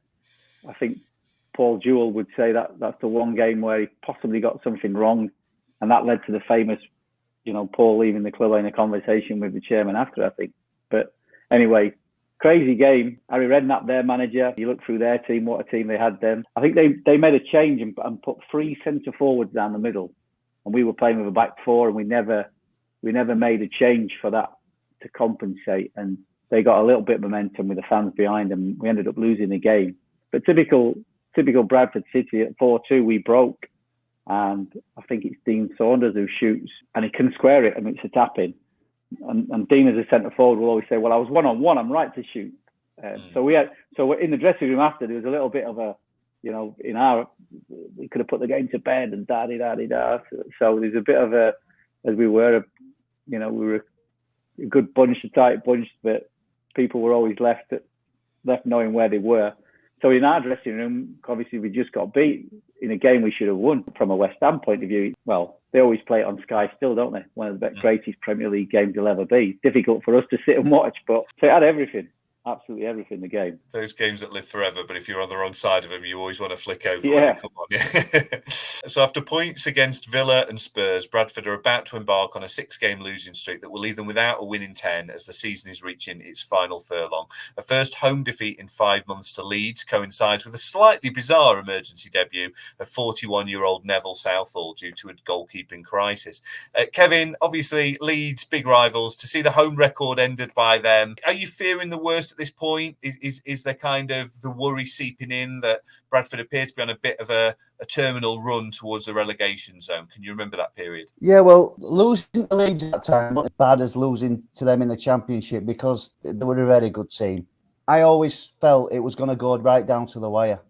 I think Paul Jewell would say that that's the one game where he possibly got something wrong. And that led to the famous, Paul leaving the club in a conversation with the chairman after, I think. But anyway, crazy game. Harry Redknapp, their manager, you look through their team, what a team they had then. I think they made a change and put 3 centre forwards down the middle. And we were playing with a back 4, and we never made a change for that to compensate. And they got a little bit of momentum with the fans behind them. We ended up losing the game. But typical Bradford City at 4-2, we broke. And I think it's Dean Saunders who shoots, and he can square it, and it's a tap-in. And Dean, as a centre forward, will always say, "Well, I was 1-on-1. I'm right to shoot." So in the dressing room after, there was a little bit of a, we could have put the game to bed and da-di-da-di-da. So there's a bit of a, as we were a good bunch, a tight bunch, but people were always left knowing where they were. So in our dressing room, obviously we just got beat in a game we should have won. From a West Ham point of view, well, they always play it on Sky still, don't they? One of the greatest Premier League games you'll ever be. Difficult for us to sit and watch, but so it had everything. Absolutely everything, the game. Those games that live forever, but if you're on the wrong side of them, you always want to flick over when they come on. Yeah. So after points against Villa and Spurs, Bradford are about to embark on a 6-game losing streak that will leave them without a win in 10 as the season is reaching its final furlong. A first home defeat in 5 months to Leeds coincides with a slightly bizarre emergency debut of 41-year-old Neville Southall due to a goalkeeping crisis. Kevin, obviously Leeds, big rivals, to see the home record ended by them. Are you fearing the worst at this point? Is there kind of the worry seeping in that Bradford appear to be on a bit of a terminal run towards the relegation zone? Can you remember that period? Yeah, well, losing to Leeds at that time wasn't as bad as losing to them in the Championship because they were a very good team. I always felt it was going to go right down to the wire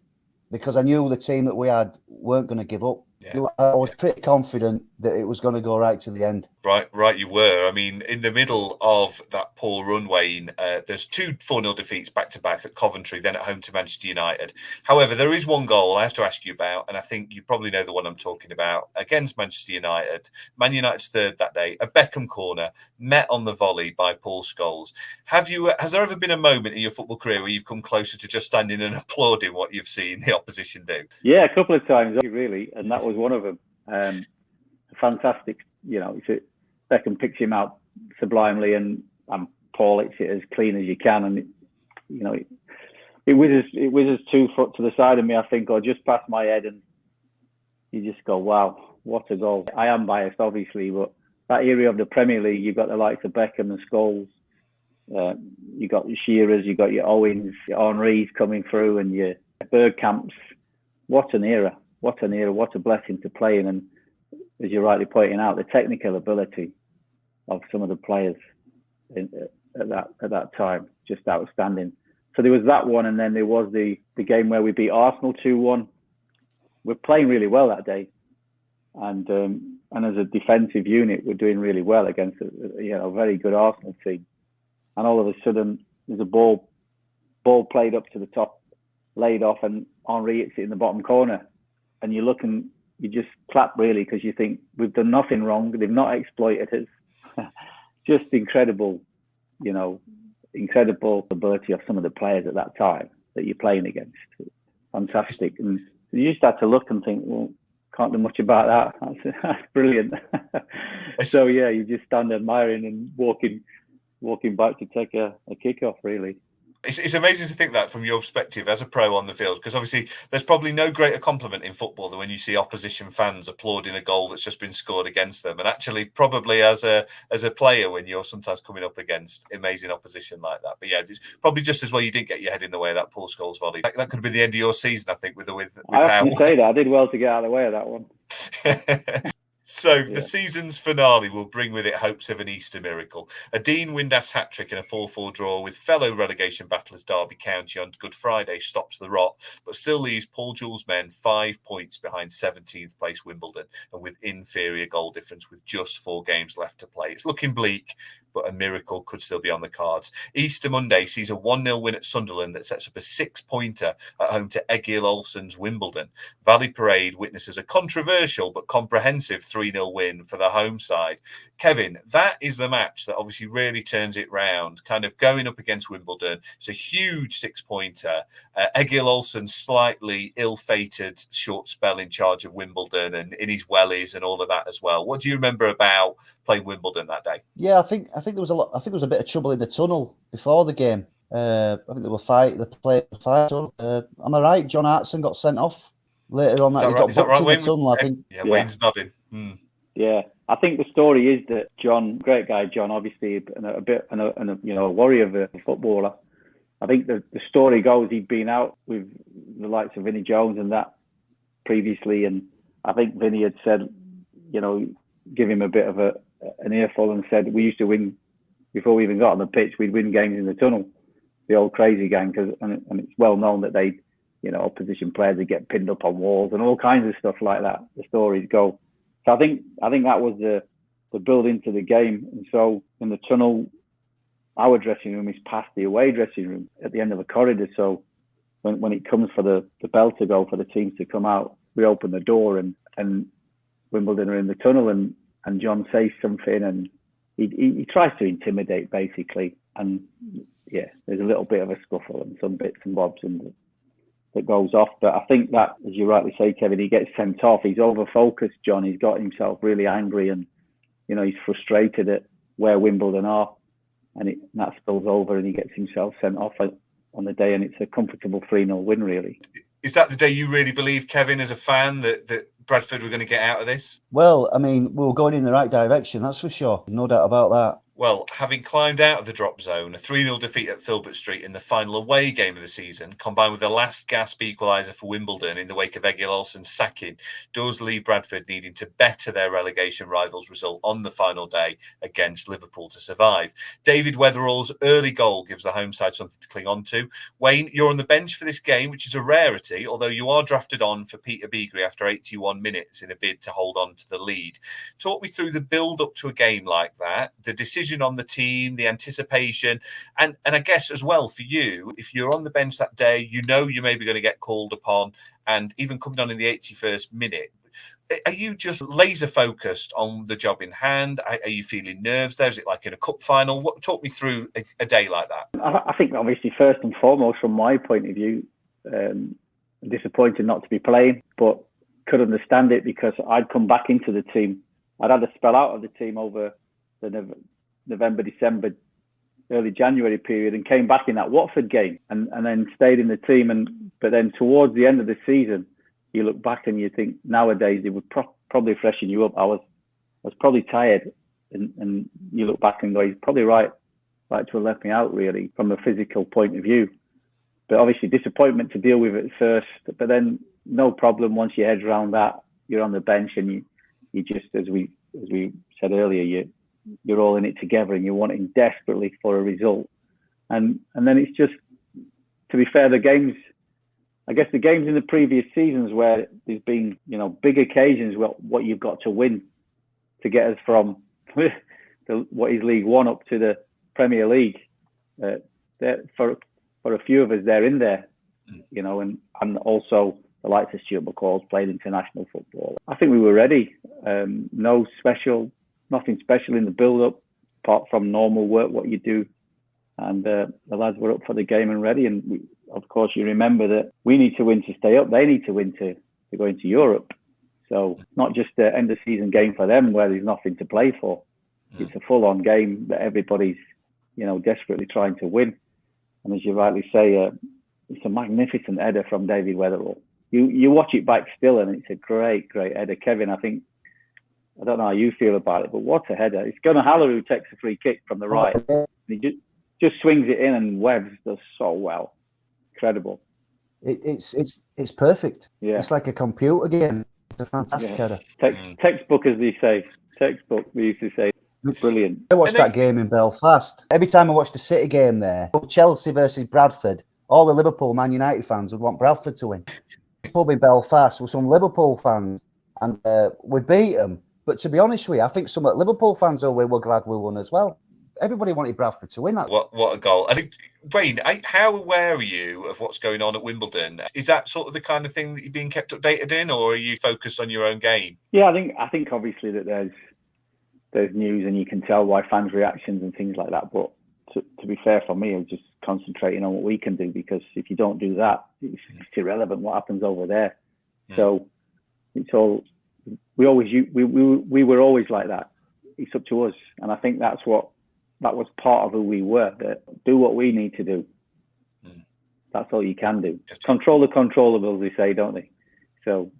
because I knew the team that we had weren't going to give up. Yeah. I was pretty confident that it was going to go right to the end. Right, you were. I mean, in the middle of that poor run, Wayne, there's 2 4-0 defeats back-to-back at Coventry, then at home to Manchester United. However, there is one goal I have to ask you about, and I think you probably know the one I'm talking about, against Manchester United. Man United's third that day, a Bergkamp corner, met on the volley by Paul Scholes. Has there ever been a moment in your football career where you've come closer to just standing and applauding what you've seen the opposition do? Yeah, a couple of times, really, and that was one of them. Fantastic, Beckham picks him out sublimely, and Paul hits it as clean as you can, and it whizzes 2 foot to the side of me, I think, or just past my head, and you just go, wow, what a goal. I am biased, obviously, but that area of the Premier League, you've got the likes of Beckham and Scholes, you got your Shearers, you got your Owens, your Henrys coming through, and your Bergkamps. What an era, what a blessing to play in. And as you're rightly pointing out, the technical ability of some of the players at that time, just outstanding. So there was that one, and then there was the game where we beat Arsenal 2-1. We're playing really well that day, and as a defensive unit, we're doing really well against a very good Arsenal team. And all of a sudden, there's a ball played up to the top, laid off, and Henry hits it in the bottom corner, and you look and you just clap, really, because you think we've done nothing wrong. They've not exploited us. Just incredible, incredible ability of some of the players at that time that you're playing against. Fantastic. And you just had to look and think, well, can't do much about that. That's brilliant. So, yeah, you just stand admiring and walking back to take a kick-off, really. It's amazing to think that from your perspective as a pro on the field, because obviously there's probably no greater compliment in football than when you see opposition fans applauding a goal that's just been scored against them. And actually, probably as a player, when you're sometimes coming up against amazing opposition like that. But yeah, it's probably just as well you didn't get your head in the way of that Paul Scholes volley. That could have been the end of your season, I think, with I have to say that I did well to get out of the way of that one. So the season's finale will bring with it hopes of an Easter miracle. A Dean Windass hat-trick in a 4-4 draw with fellow relegation battlers Derby County on Good Friday stops the rot, but still leaves Paul Jewell's men 5 points behind 17th place Wimbledon and with inferior goal difference with just 4 games left to play. It's looking bleak, but a miracle could still be on the cards. Easter Monday sees a 1-0 win at Sunderland that sets up a 6-pointer at home to Egil Olsen's Wimbledon. Valley Parade witnesses a controversial but comprehensive 3-0 win for the home side. Kevin, that is the match that obviously really turns it round, kind of going up against Wimbledon. It's a huge 6-pointer. Egil Olsen, slightly ill-fated short spell in charge of Wimbledon and in his wellies and all of that as well. What do you remember about playing Wimbledon that day? Yeah, I think there was a bit of trouble in the tunnel before the game. I think they played fight. Am I right? John Hartson got sent off later on. He got booked in the tunnel, I think. Yeah, Wayne's nodding. Yeah, I think the story is that John, great guy, John, obviously, a warrior of a footballer. I think the story goes he'd been out with the likes of Vinnie Jones and that previously, and I think Vinnie had said, give him a bit of an earful and said we used to win before we even got on the pitch. We'd win games in the tunnel, the old crazy gang, and it's well known that they, opposition players would get pinned up on walls and all kinds of stuff like that. The stories go. So I think that was the build into the game. And so in the tunnel, our dressing room is past the away dressing room at the end of the corridor. So when it comes for the bell to go for the teams to come out, we open the door and Wimbledon are in the tunnel and John says something and he tries to intimidate basically. And yeah, there's a little bit of a scuffle and some bits and bobs and that goes off. But I think that, as you rightly say, Kevin, he gets sent off. He's over-focused, John. He's got himself really angry and, he's frustrated at where Wimbledon are. And that spills over and he gets himself sent off on the day. And it's a comfortable 3-0 win, really. Is that the day you really believe, Kevin, as a fan, that Bradford were going to get out of this? Well, I mean, we were going in the right direction, that's for sure. No doubt about that. Well, having climbed out of the drop zone, a 3-0 defeat at Filbert Street in the final away game of the season, combined with the last gasp equaliser for Wimbledon in the wake of Egil Olsen's sacking, does leave Bradford needing to better their relegation rivals' result on the final day against Liverpool to survive. David Weatherall's early goal gives the home side something to cling on to. Wayne, you're on the bench for this game, which is a rarity, although you are drafted on for Peter Beagrie after 81 minutes in a bid to hold on to the lead. Talk me through the build-up to a game like that, the decision on the team, the anticipation, and I guess as well for you, if you're on the bench that day, you know you're maybe going to get called upon, and even coming on in the 81st minute, are you just laser focused on the job in hand? Are you feeling nerves there? Is it like in a cup final? Talk me through a day like that. I think obviously first and foremost, from my point of view, disappointed not to be playing, but could understand it because I'd come back into the team. I'd had a spell out of the team over the November, December, early January period, and came back in that Watford game and then stayed in the team. But then towards the end of the season, you look back and you think nowadays it would probably freshen you up. I was probably tired, and you look back and go, he's probably right to have left me out really from a physical point of view. But obviously disappointment to deal with at first, but then no problem once your head's around that. You're on the bench and you just, as we said earlier, you're all in it together and you're wanting desperately for a result. And then it's just, to be fair, the games in the previous seasons where there's been, big occasions, what you've got to win to get us from what is League One up to the Premier League. For a few of us, they're in there, and also the likes of Stuart McCall's played international football. I think we were ready. Nothing special in the build-up, apart from normal work, what you do. And the lads were up for the game and ready. And of course, you remember that we need to win to stay up. They need to win to go into Europe. So not just the end of season game for them where there's nothing to play for. It's a full-on game that everybody's, desperately trying to win. And as you rightly say, it's a magnificent header from David Weatherall. You watch it back still, and it's a great, great header. Kevin, I don't know how you feel about it, but what a header. It's Gunnar Haller who takes a free kick from the right. He just swings it in, and Webbs does so well. Incredible. It's perfect. Yeah. It's like a computer game. It's a fantastic header. Textbook, as they say. Textbook, we used to say. Brilliant. I watched that game in Belfast. Every time I watched a City game there, Chelsea versus Bradford, all the Liverpool, Man United fans would want Bradford to win. Pub in Belfast with some Liverpool fans, and we beat them. But to be honest with you, I think some Liverpool fans we were glad we won as well. Everybody wanted Bradford to win that. What a goal. I think, Wayne, how aware are you of what's going on at Wimbledon? Is that sort of the kind of thing that you're being kept updated in, or are you focused on your own game? Yeah, I think obviously that there's news and you can tell by fans' reactions and things like that. But to be fair for me, I'm just concentrating on what we can do, because if you don't do that, it's irrelevant what happens over there. Yeah. So it's all, we were always like that. It's up to us. And I think that was part of who we were, that do what we need to do. That's all you can do. Control the controllables, they say, don't they? So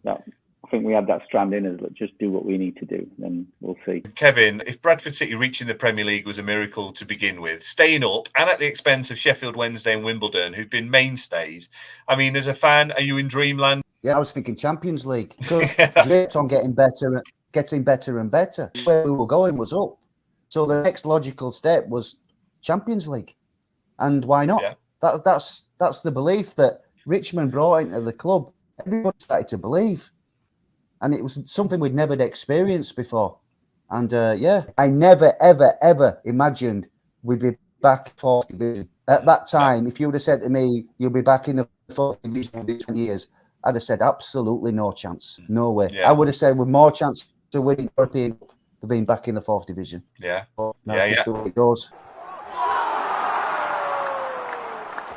I think we had that strand in us. Just do what we need to do, then we'll see. Kevin, if Bradford City reaching the Premier League was a miracle to begin with, staying up and at the expense of Sheffield Wednesday and Wimbledon, who've been mainstays, I mean, as a fan, are you in dreamland? Yeah, I was thinking Champions League. It's on getting better and better. Where we were going was up. So the next logical step was Champions League. And why not? Yeah. That's the belief that Richmond brought into the club. Everybody started to believe. And it was something we'd never experienced before. And I never, ever, ever imagined we'd be back in fourth division. At that time, if you would have said to me, you'll be back in the fourth division in 20 years, I'd have said absolutely no chance. No way. Yeah. I would have said with more chance to winning European for being back in the fourth division. Yeah. But that's the way it goes.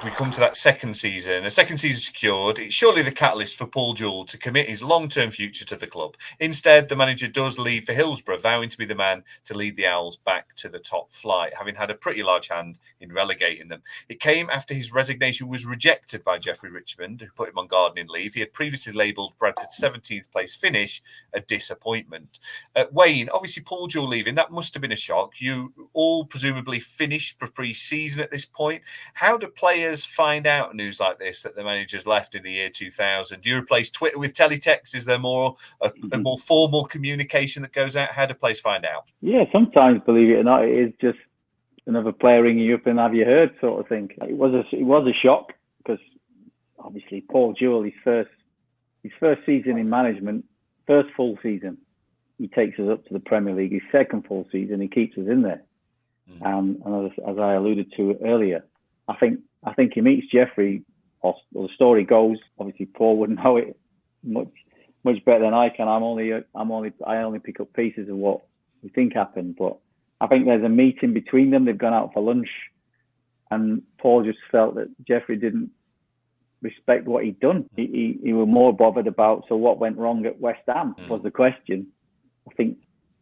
we come to that second season, a second season secured. It's surely the catalyst for Paul Jewell to commit his long-term future to the club. Instead, the manager does leave for Hillsborough, vowing to be the man to lead the Owls back to the top flight, having had a pretty large hand in relegating them. It came after his resignation was rejected by Jeffrey Richmond, who put him on gardening leave. He had previously labelled Bradford's 17th place finish a disappointment. Wayne, obviously Paul Jewell leaving, that must have been a shock. You all presumably finished for pre-season at this point. How do players find out news like this, that the manager's left in the year 2000? Do you replace Twitter with teletext? Is there a more formal communication that goes out? How do players find out? Yeah, sometimes, believe it or not, it is just another player ringing you up and have you heard sort of thing. It was a shock because obviously Paul Jewell, his first season in management, first full season, he takes us up to the Premier League. His second full season, he keeps us in there. And as I alluded to earlier, I think he meets Jeffrey, or the story goes. Obviously, Paul wouldn't know it much better than I can. I only pick up pieces of what we think happened. But I think there's a meeting between them. They've gone out for lunch, and Paul just felt that Jeffrey didn't respect what he'd done. He was more bothered about what went wrong at West Ham was the question. I think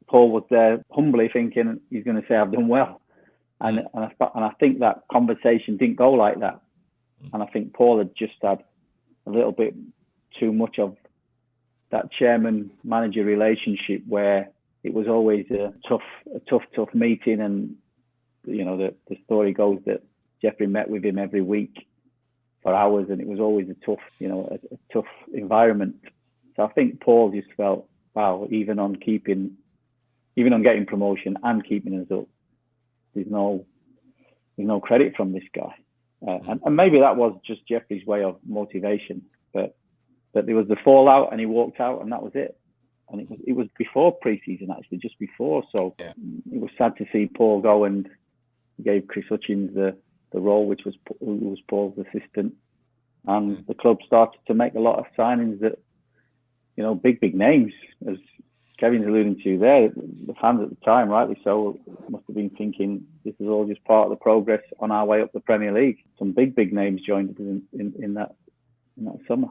Paul was there humbly thinking he's going to say I've done well. And I think that conversation didn't go like that. And I think Paul had just had a little bit too much of that chairman-manager relationship where it was always a tough meeting. And, the story goes that Jeffrey met with him every week for hours, and it was always a tough environment. So I think Paul just felt, wow, even on getting promotion and keeping us up, there's no credit from this guy, and maybe that was just Jeffrey's way of motivation. But there was the fallout, and he walked out, and that was it. And it was before pre-season, actually, just before. So It was sad to see Paul go, and gave Chris Hutchins the role, who was Paul's assistant, and the club started to make a lot of signings that, big names, as Kevin's alluding to there. The fans at the time, rightly so, must have been thinking this is all just part of the progress on our way up the Premier League. Some big names joined us in that summer.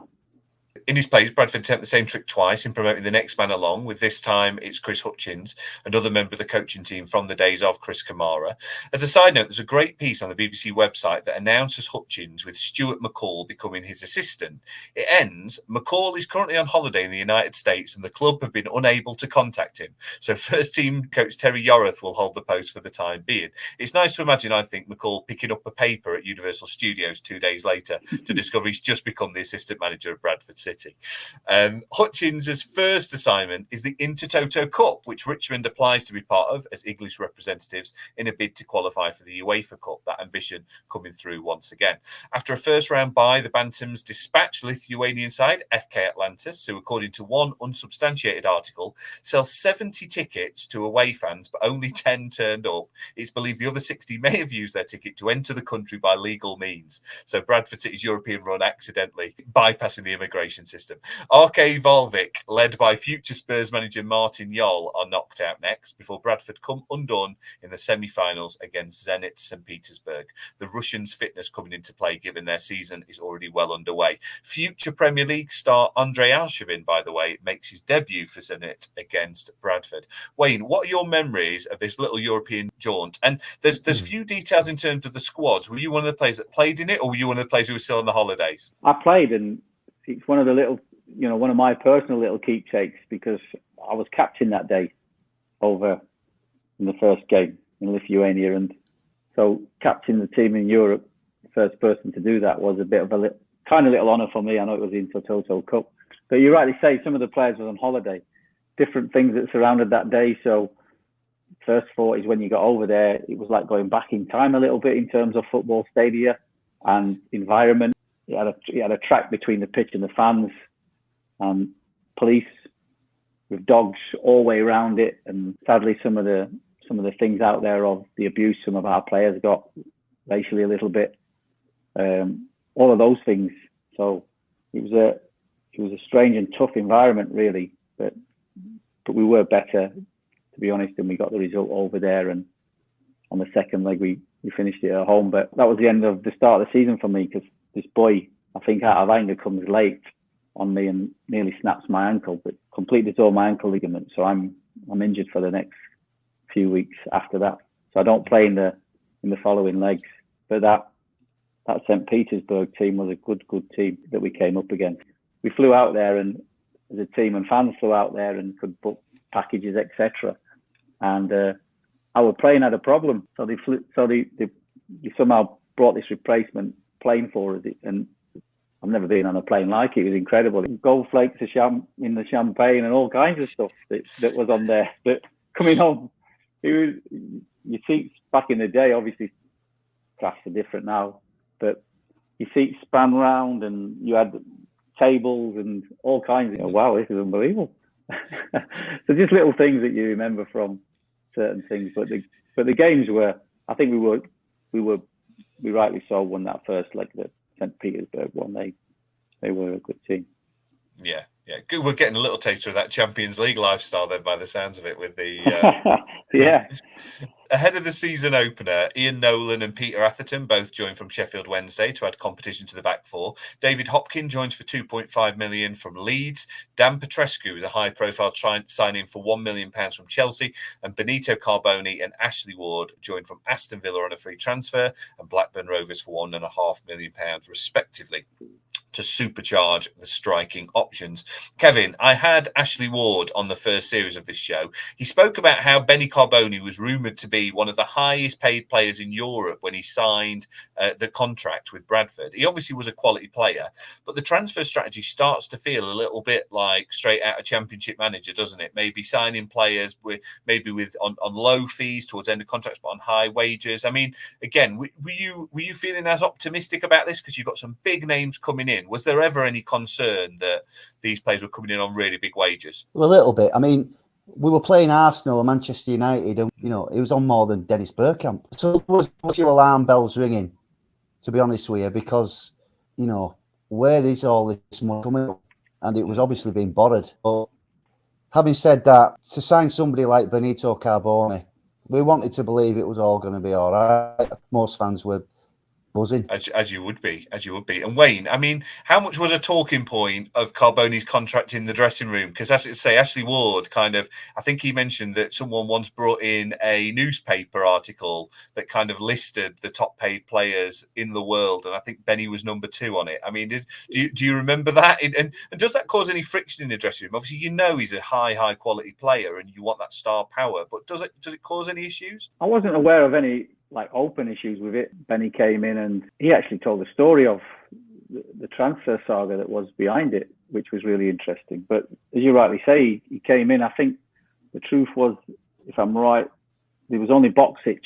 In his place, Bradford attempt the same trick twice in promoting the next man along, with this time it's Chris Hutchins, another member of the coaching team from the days of Chris Kamara. As a side note, there's a great piece on the BBC website that announces Hutchins with Stuart McCall becoming his assistant. It ends, McCall is currently on holiday in the United States and the club have been unable to contact him. So first team coach Terry Yorath will hold the post for the time being. It's nice to imagine, I think, McCall picking up a paper at Universal Studios 2 days later to discover he's just become the assistant manager of Bradford City. Hutchins' first assignment is the Intertoto Cup, which Richmond applies to be part of as English representatives in a bid to qualify for the UEFA Cup. That ambition coming through once again. After a first round bye, the Bantams dispatch Lithuanian side FK Atlantis, who, according to one unsubstantiated article, sells 70 tickets to away fans, but only 10 turned up. It's believed the other 60 may have used their ticket to enter the country by legal means. So Bradford City's European run accidentally bypassing the immigration system. RK Volvic, led by future Spurs manager Martin Jol, are knocked out next before Bradford come undone in the semi-finals against Zenit St. Petersburg. The Russians' fitness coming into play, given their season is already well underway. Future Premier League star Andrei Alshavin, by the way, makes his debut for Zenit against Bradford. Wayne, what are your memories of this little European jaunt? And there's few details in terms of the squads. Were you one of the players that played in it, or were you one of the players who was still on the holidays? I played, and it's one of the little, one of my personal little keepsakes, because I was captain that day over in the first game in Lithuania. And so captain the team in Europe, the first person to do that, was a bit of a little honour for me. I know it was the Intertoto Cup. But you rightly say, some of the players were on holiday, different things that surrounded that day. So first thought is when you got over there, it was like going back in time a little bit in terms of football stadia and environment. It had a track between the pitch and the fans, and police with dogs all the way around it. And sadly, some of the things out there of the abuse some of our players got racially a little bit, all of those things. So it was a strange and tough environment, really. But we were better, to be honest, and we got the result over there. And on the second leg, we we finished it at home. But that was the end of the start of the season for me, because this boy, I think out of anger, comes late on me and nearly snaps my ankle, but completely tore my ankle ligament. So I'm injured for the next few weeks after that. So I don't play in the following legs. But that St. Petersburg team was a good team that we came up against. We flew out there, and as a team, and fans flew out there and could book packages, etc. And our plane had a problem, so they somehow brought this replacement plane for us, and I've never been on a plane like it. It was incredible. Gold flakes in the champagne and all kinds of stuff that was on there. But coming home, it was, your seats back in the day, obviously crafts are different now, but your seats span round and you had tables and all kinds of, wow, this is unbelievable. So just little things that you remember from certain things, but the games were, I think we rightly so won that first leg, the St. Petersburg one. They were a good team. Yeah. Good. We're getting a little taster of that Champions League lifestyle then, by the sounds of it, with the yeah. Ahead of the season opener, Ian Nolan and Peter Atherton both joined from Sheffield Wednesday to add competition to the back four. David Hopkin joins for £2.5 million from Leeds. Dan Petrescu is a high-profile signing for £1 million from Chelsea. And Benito Carboni and Ashley Ward joined from Aston Villa on a free transfer, and Blackburn Rovers for £1.5 million, respectively, to supercharge the striking options. Kevin, I had Ashley Ward on the first series of this show. He spoke about how Benny Carboni was rumoured to be one of the highest paid players in Europe when he signed the contract with Bradford. He obviously was a quality player, but the transfer strategy starts to feel a little bit like straight out of Championship Manager, doesn't it? Maybe signing players with on low fees towards end of contracts, but on high wages. I mean, again, were you feeling as optimistic about this because you've got some big names coming in? Was there ever any concern that these players were coming in on really big wages? Well, a little bit. I mean, we were playing Arsenal and Manchester United, and it was on more than Dennis Bergkamp. So there was a few alarm bells ringing, to be honest with you, because where is all this money coming from? And it was obviously being borrowed. But having said that, to sign somebody like Benito Carboni, we wanted to believe it was all going to be all right. Most fans were buzzing. As you would be. And Wayne, I mean, how much was a talking point of Carboni's contract in the dressing room? Because as it say, Ashley Ward I think he mentioned that someone once brought in a newspaper article that kind of listed the top paid players in the world, and I think Benny was number 2 on it. I mean, do you remember that? And does that cause any friction in the dressing room? Obviously, he's a high quality player, and you want that star power, but does it cause any issues? I wasn't aware of any open issues with it. Benny came in and he actually told the story of the transfer saga that was behind it, which was really interesting. But as you rightly say, he came in. I think the truth was, if I'm right, there was only Boxic,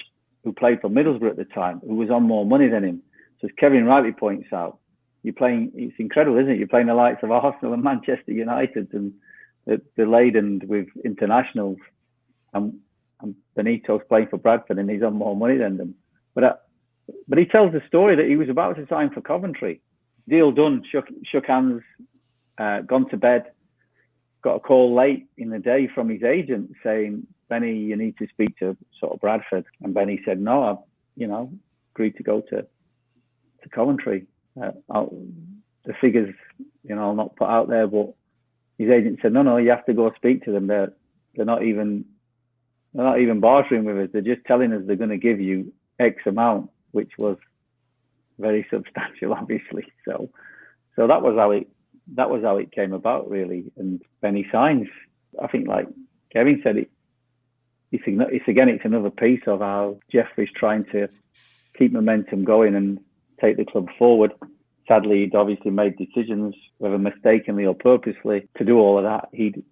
who played for Middlesbrough at the time, who was on more money than him. So as Kevin rightly points out, it's incredible, isn't it? You're playing the likes of Arsenal and Manchester United, and they're laden with internationals, and Benito's playing for Bradford and he's on more money than them. But he tells the story that he was about to sign for Coventry. Deal done, shook hands, gone to bed, got a call late in the day from his agent saying, Benny, you need to speak to sort of Bradford. And Benny said, no, I agreed to go to Coventry. The figures, I'll not put out there, but his agent said, no, you have to go speak to them. They're not even bartering with us. They're just telling us they're going to give you X amount, which was very substantial, obviously. So that was how it came about, really. And Benny signs. I think, like Kevin said, it's another piece of how Jeffrey's trying to keep momentum going and take the club forward. Sadly, he'd obviously made decisions, whether mistakenly or purposely, to do all of that. He'd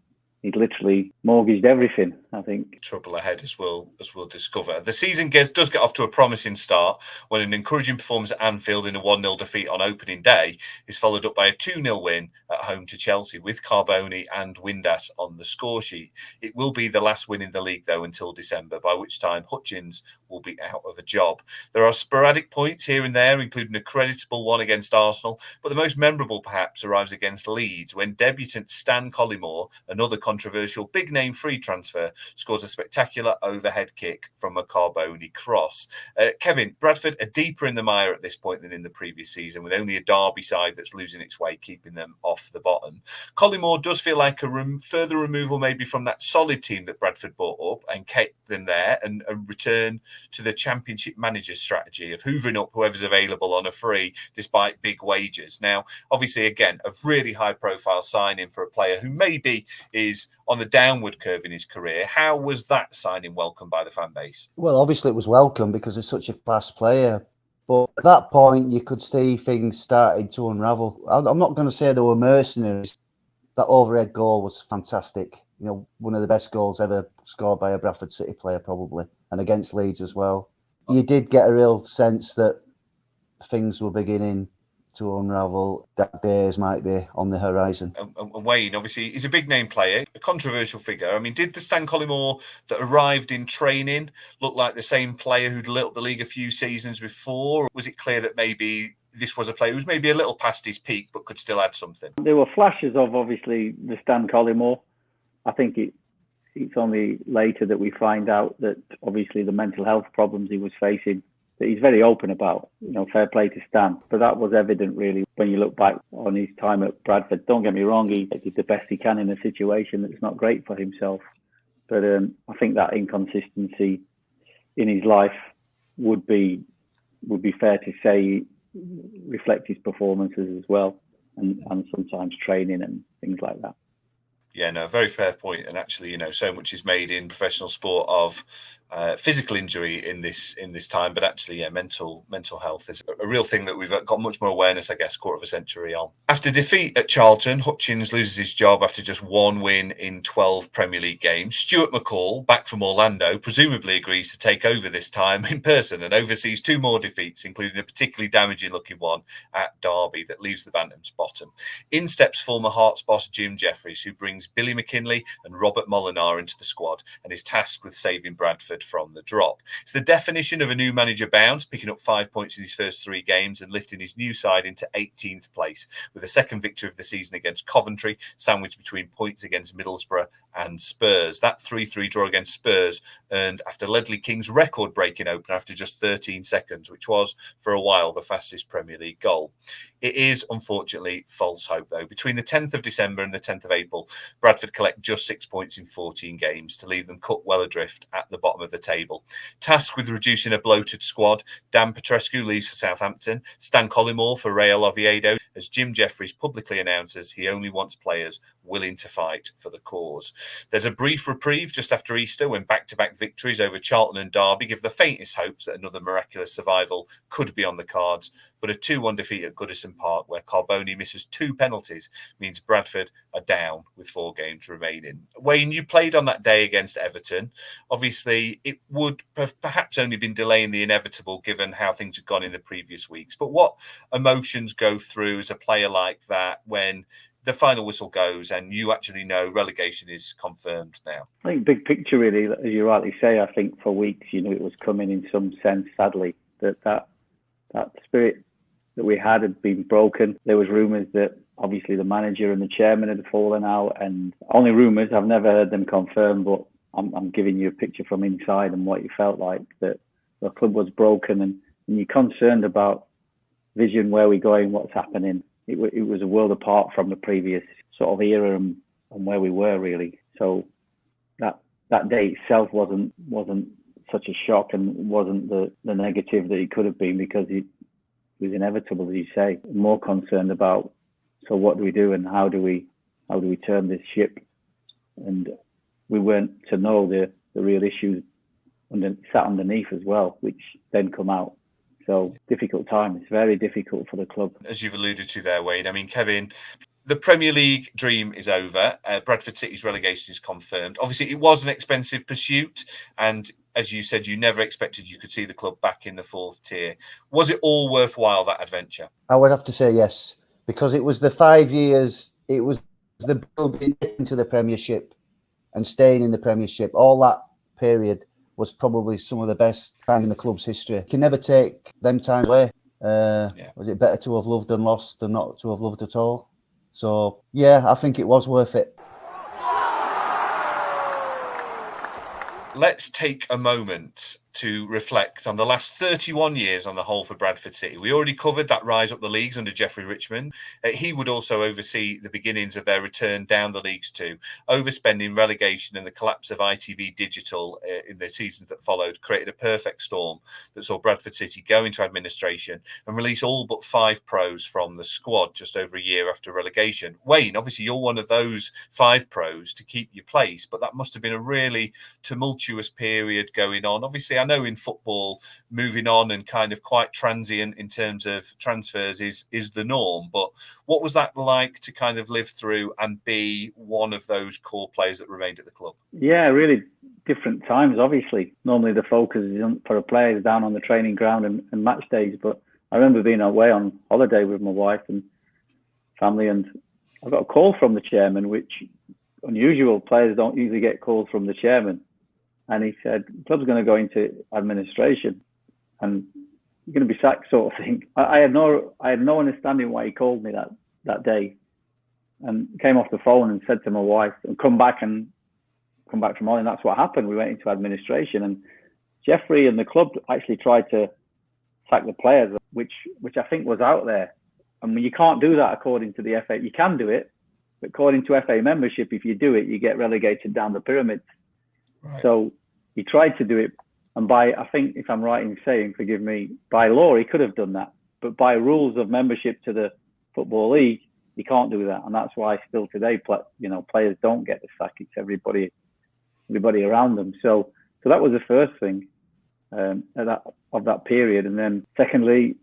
literally mortgaged everything, I think. Trouble ahead, as we'll discover. The season does get off to a promising start when an encouraging performance at Anfield in a 1-0 defeat on opening day is followed up by a 2-0 win at home to Chelsea, with Carboni and Windass on the score sheet. It will be the last win in the league, though, until December, by which time Hutchins will be out of a job. There are sporadic points here and there, including a creditable one against Arsenal, but the most memorable, perhaps, arrives against Leeds, when debutant Stan Collymore, another controversial big-name free transfer, scores a spectacular overhead kick from a Carboni cross. Kevin, Bradford are deeper in the mire at this point than in the previous season, with only a Derby side that's losing its way, keeping them off the bottom. Collymore does feel like a further removal maybe from that solid team that Bradford brought up and kept them there, and a return to the Championship manager's strategy of hoovering up whoever's available on a free despite big wages. Now, obviously, again, a really high-profile signing for a player who maybe is on the downward curve in his career. How was that signing welcomed by the fan base? Well, obviously it was welcome because he's such a class player. But at that point, you could see things starting to unravel. I'm not going to say they were mercenaries. That overhead goal was fantastic. You know, one of the best goals ever scored by a Bradford City player, probably, and against Leeds as well. You did get a real sense that things were beginning to unravel, that days might be on the horizon. And Wayne, obviously, he's a big name player, a controversial figure. I mean, did the Stan Collymore that arrived in training look like the same player who'd lit up the league a few seasons before? Or was it clear that maybe this was a player who was maybe a little past his peak but could still add something? There were flashes of, obviously, the Stan Collymore. I think it's only later that we find out that, obviously, the mental health problems he was facing, that he's very open about. You know, fair play to Stan. But that was evident, really, when you look back on his time at Bradford. Don't get me wrong, he did the best he can in a situation that's not great for himself. But I think that inconsistency in his life would be fair to say reflect his performances as well, and sometimes training and things like that. Yeah, no, very fair point. And actually, you know, so much is made in professional sport of physical injury in this time, but actually, yeah, mental health is a real thing that we've got much more awareness, I guess, quarter of a century on. After defeat at Charlton, Hutchins loses his job after just one win in 12 Premier League games. Stuart McCall, back from Orlando, presumably agrees to take over this time in person and oversees two more defeats, including a particularly damaging-looking one at Derby that leaves the Bantams bottom. In steps former Hearts boss Jim Jeffries, who brings Billy McKinley and Robert Molinar into the squad and is tasked with saving Bradford from the drop. It's the definition of a new manager bounce, picking up 5 points in his first 3 games and lifting his new side into 18th place with a second victory of the season against Coventry, sandwiched between points against Middlesbrough and Spurs. That 3-3 draw against Spurs earned after Ledley King's record-breaking opener after just 13 seconds, which was, for a while, the fastest Premier League goal. It is, unfortunately, false hope, though. Between the 10th of December and the 10th of April, Bradford collect just 6 points in 14 games to leave them cut well adrift at the bottom of the table. Tasked with reducing a bloated squad, Dan Petrescu leaves for Southampton, Stan Collymore for Real Oviedo, as Jim Jeffries publicly announces he only wants players willing to fight for the cause. There's a brief reprieve just after Easter when back-to-back victories over Charlton and Derby give the faintest hopes that another miraculous survival could be on the cards, but a 2-1 defeat at Goodison Park, where Carboni misses 2 penalties, means Bradford are down with 4 games remaining. Wayne, you played on that day against Everton. Obviously, it would have perhaps only been delaying the inevitable given how things had gone in the previous weeks. But what emotions go through as a player like that when the final whistle goes and you actually know relegation is confirmed now? I think big picture, really, as you rightly say, I think for weeks, you know, it was coming in some sense, sadly, that spirit that we had been broken. There was rumours that obviously the manager and the chairman had fallen out, and only rumours, I've never heard them confirmed, but I'm giving you a picture from inside and what it felt like, that the club was broken, and you're concerned about vision, where we're going, what's happening. It was a world apart from the previous sort of era and where we were, really. So that day itself wasn't such a shock, and wasn't the negative that it could have been, because it was inevitable, as you say. More concerned about, so what do we do, and how do we turn this ship? And we weren't to know the real issues sat underneath as well, which then come out. So difficult time. It's very difficult for the club. As you've alluded to there, Wade, I mean, Kevin, the Premier League dream is over. Bradford City's relegation is confirmed. Obviously, it was an expensive pursuit. And as you said, you never expected you could see the club back in the 4th tier. Was it all worthwhile, that adventure? I would have to say yes, because it was the 5 years, it was the building into the Premiership and staying in the Premiership. All that period was probably some of the best time in the club's history. You can never take them times away. Was it better to have loved and lost than not to have loved at all? So, yeah, I think it was worth it. let's take a moment to reflect on the last 31 years on the whole for Bradford City. We already covered that rise up the leagues under Jeffrey Richmond. He would also oversee the beginnings of their return down the leagues too. Overspending, relegation and the collapse of ITV Digital in the seasons that followed created a perfect storm that saw Bradford City go into administration and release all but 5 pros from the squad just over a year after relegation. Wayne, obviously you're one of those 5 pros to keep your place, but that must have been a really tumultuous period going on. Obviously, I know in football, moving on and kind of quite transient in terms of transfers is the norm. But what was that like to kind of live through and be one of those core players that remained at the club? Yeah, really different times, obviously. Normally the focus is for a player down on the training ground and match days. But I remember being away on holiday with my wife and family, and I got a call from the chairman, which unusual. Players don't usually get calls from the chairman. And he said, the club's going to go into administration and you're going to be sacked, sort of thing. I had no understanding why he called me that day, and came off the phone and said to my wife, and come back from holiday. And that's what happened. We went into administration, and Jeffrey and the club actually tried to sack the players, which I think was out there. I mean, you can't do that according to the FA. You can do it, but according to FA membership, if you do it, you get relegated down the pyramids. Right. So he tried to do it, and I think if I'm right in saying, forgive me, by law he could have done that, but by rules of membership to the Football League, you can't do that, and that's why still today, players don't get the sack. It's everybody around them. So that was the first thing of that period, and then secondly,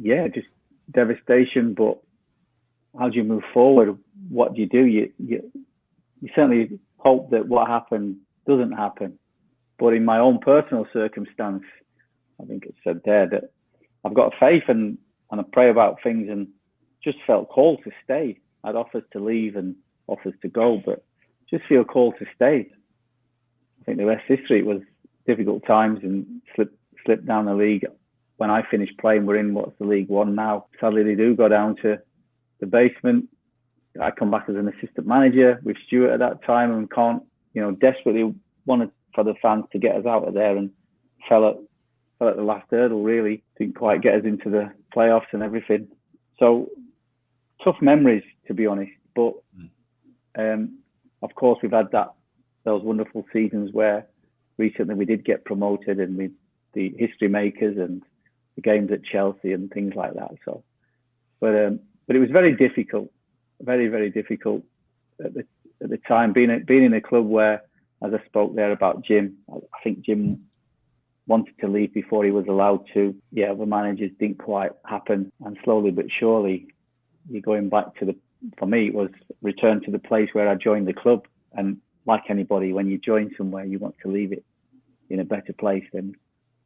just devastation. But how do you move forward? What do? You certainly hope that what happened doesn't happen. But in my own personal circumstance, I think it said there that I've got faith and I pray about things, and just felt called to stay. I had offers to leave and offers to go, but just feel called to stay. I think the rest history. It was difficult times and slipped down the league. When I finished playing, we're in what's the League One now. Sadly, they do go down to the basement. I come back as an assistant manager with Stuart at that time, and can't, desperately wanted for the fans to get us out of there, and fell at the last hurdle, really. Didn't quite get us into the playoffs and everything. So tough memories, to be honest. But of course, we've had those wonderful seasons where recently we did get promoted, and with the history makers and the games at Chelsea and things like that. So, but it was very difficult, very, very difficult at the time, being in a club where, as I spoke there about Jim, I think Jim wanted to leave before he was allowed to. Yeah, the managers didn't quite happen, and slowly but surely, you're going back to for me, it was return to the place where I joined the club. And like anybody, when you join somewhere, you want to leave it in a better place than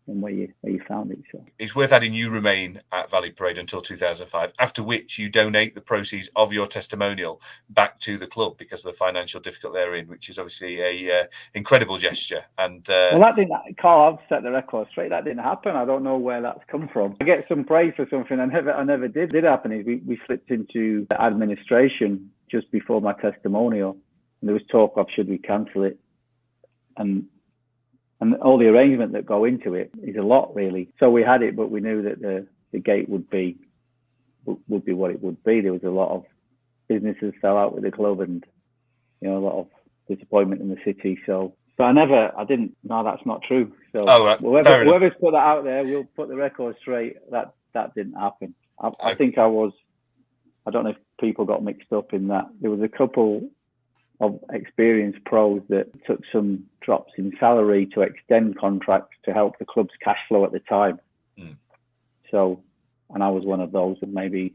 where you found it. So it's worth adding you remain at Valley Parade until 2005, after which you donate the proceeds of your testimonial back to the club because of the financial difficulty they're in, which is obviously a incredible gesture. And well, that didn't, Carl, I've set the record straight. That didn't happen. I don't know where that's come from. I get some praise for something I never did. Did happen is we slipped into administration just before my testimonial, and there was talk of should we cancel it, and all the arrangement that go into it is a lot, really. So we had it, but we knew that the gate would be what it would be. There was a lot of businesses fell out with the club, and a lot of disappointment in the city. So, but I didn't. No, that's not true. So right. Whoever's put that out there, we'll put the record straight. That didn't happen. I think I was. I don't know if people got mixed up in that. There was a couple of experienced pros that took some drops in salary to extend contracts to help the club's cash flow at the time. So, and I was one of those, and maybe,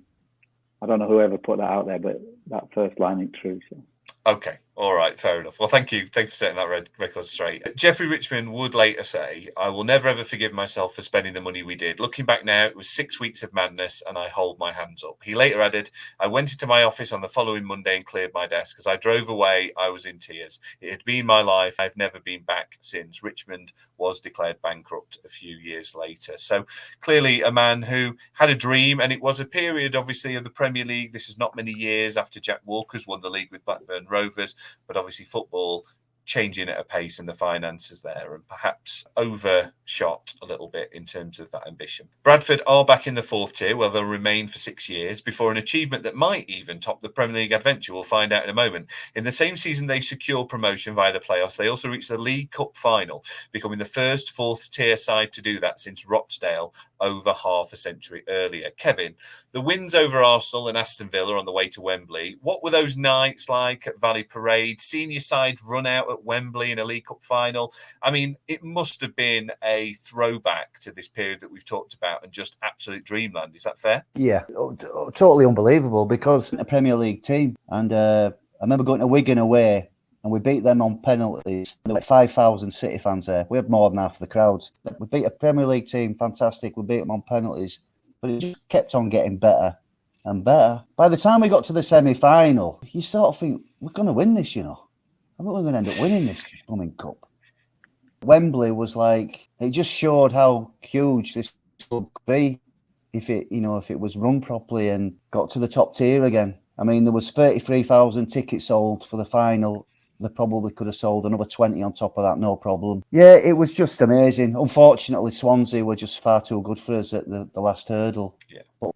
I don't know whoever put that out there, but that first line ain't true. So. Okay. All right. Fair enough. Well, thank you. Thanks for setting that record straight. Jeffrey Richmond would later say, I will never ever forgive myself for spending the money we did. Looking back now, it was 6 weeks of madness and I hold my hands up. He later added, I went into my office on the following Monday and cleared my desk. As I drove away, I was in tears. It had been my life. I've never been back since. Richmond was declared bankrupt a few years later. So clearly a man who had a dream, and it was a period, obviously, of the Premier League. This is not many years after Jack Walker's won the league with Blackburn Rovers. But obviously football changing at a pace and the finances there, and perhaps overshot a little bit in terms of that ambition. Bradford are back in the 4th tier, where they'll remain for 6 years before an achievement that might even top the Premier League adventure. We'll find out in a moment. In the same season they secure promotion via the playoffs, they also reached the League Cup final, becoming the first 4th tier side to do that since Rochdale over half a century earlier. Kevin, the wins over Arsenal and Aston Villa on the way to Wembley, what were those nights like at Valley Parade? Senior side run out at Wembley in a League Cup final. I mean, it must have been a throwback to this period that we've talked about and just absolute dreamland. Is that fair? Yeah, totally unbelievable, because a Premier League team. And I remember going to Wigan away and we beat them on penalties. There were 5,000 City fans there. We had more than half the crowds. We beat a Premier League team, fantastic. We beat them on penalties. But it just kept on getting better and better. By the time we got to the semi-final, you sort of think, we're going to win this, you know. I think we're going to end up winning this blooming cup. Wembley was like, it just showed how huge this club could be if it was run properly and got to the top tier again. I mean, there was 33,000 tickets sold for the final. They probably could have sold another 20 on top of that, no problem. Yeah, it was just amazing. Unfortunately, Swansea were just far too good for us at the last hurdle. Yeah. But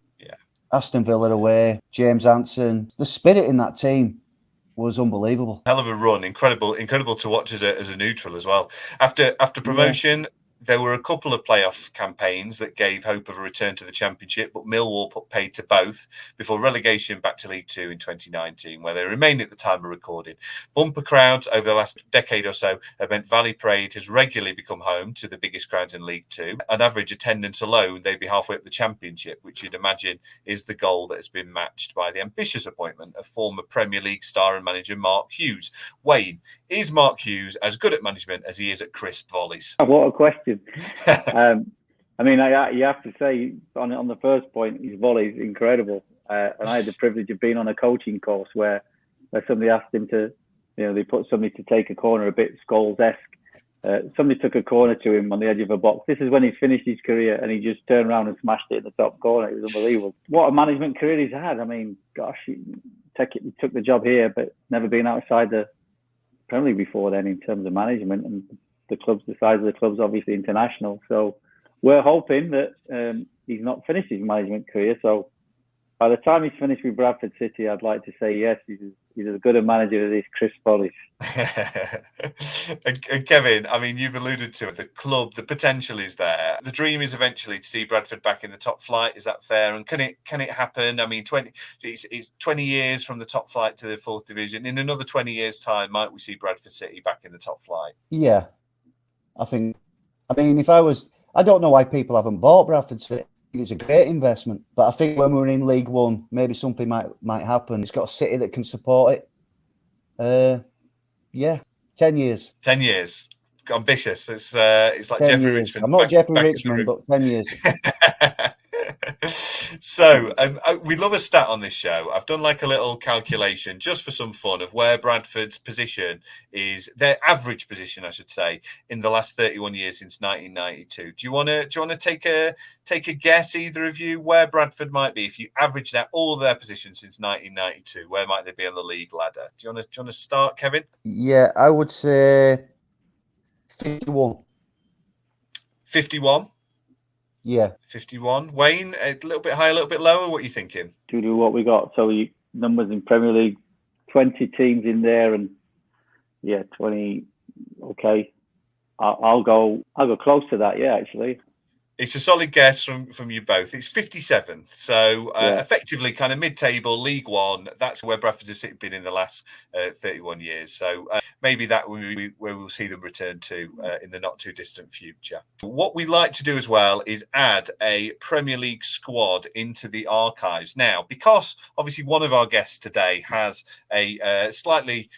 Aston Villa away, James Anson, the spirit in that team was unbelievable. Hell of a run, incredible to watch as a neutral as well. After promotion, there were a couple of playoff campaigns that gave hope of a return to the Championship, but Millwall paid to both before relegation back to League Two in 2019, where they remained at the time of recording. Bumper crowds over the last decade or so have meant Valley Parade has regularly become home to the biggest crowds in League Two. An average attendance alone, they'd be halfway up the Championship, which you'd imagine is the goal that has been matched by the ambitious appointment of former Premier League star and manager Mark Hughes. Wayne, is Mark Hughes as good at management as he is at crisp volleys? What a question. I mean, you have to say on the first point, his volley is incredible. And I had the privilege of being on a coaching course where somebody asked him to, they put somebody to take a corner, a bit Scholes-esque. Somebody took a corner to him on the edge of a box. This is when he finished his career, and he just turned around and smashed it in the top corner. It was unbelievable. What a management career he's had. I mean, gosh, he took the job here, but never been outside the Premier League before then in terms of management. And the size of the club's obviously international. So we're hoping that he's not finished his management career. So by the time he's finished with Bradford City, I'd like to say yes, he's as good a manager as these crisp volleys. And Kevin, I mean, you've alluded to it. The club, the potential is there. The dream is eventually to see Bradford back in the top flight. Is that fair? And can it happen? I mean, it's 20 years from the top flight to the 4th division. In another 20 years' time, might we see Bradford City back in the top flight? Yeah. I mean, I don't know why people haven't bought Bradford City. It's a great investment, but I think when we're in League One, maybe something might happen. It's got a city that can support it. 10 years. 10 years. Ambitious. It's like Jeffrey years. Richmond. I'm not Jeffrey Richmond, but 10 years. So we love a stat on this show. I've done like a little calculation just for some fun of where Bradford's position is, their average position, I should say, in the last 31 years since 1992. Do you want to take a guess, either of you, where Bradford might be if you averaged out all their positions since 1992? Where might they be on the league ladder? Do you want to start, Kevin? Yeah, I would say 51. 51. Yeah. 51. Wayne, a little bit higher, a little bit lower. What are you thinking? To do what we got. So numbers in Premier League, 20 teams in there, and 20. Okay, I'll go close to that. Yeah, actually. It's a solid guess from you both. It's 57th. So effectively kind of mid-table, League One. That's where Bradford have been in the last 31 years. So maybe that where we'll see them return to in the not too distant future. What we like to do as well is add a Premier League squad into the archives. Now, because obviously one of our guests today has a slightly,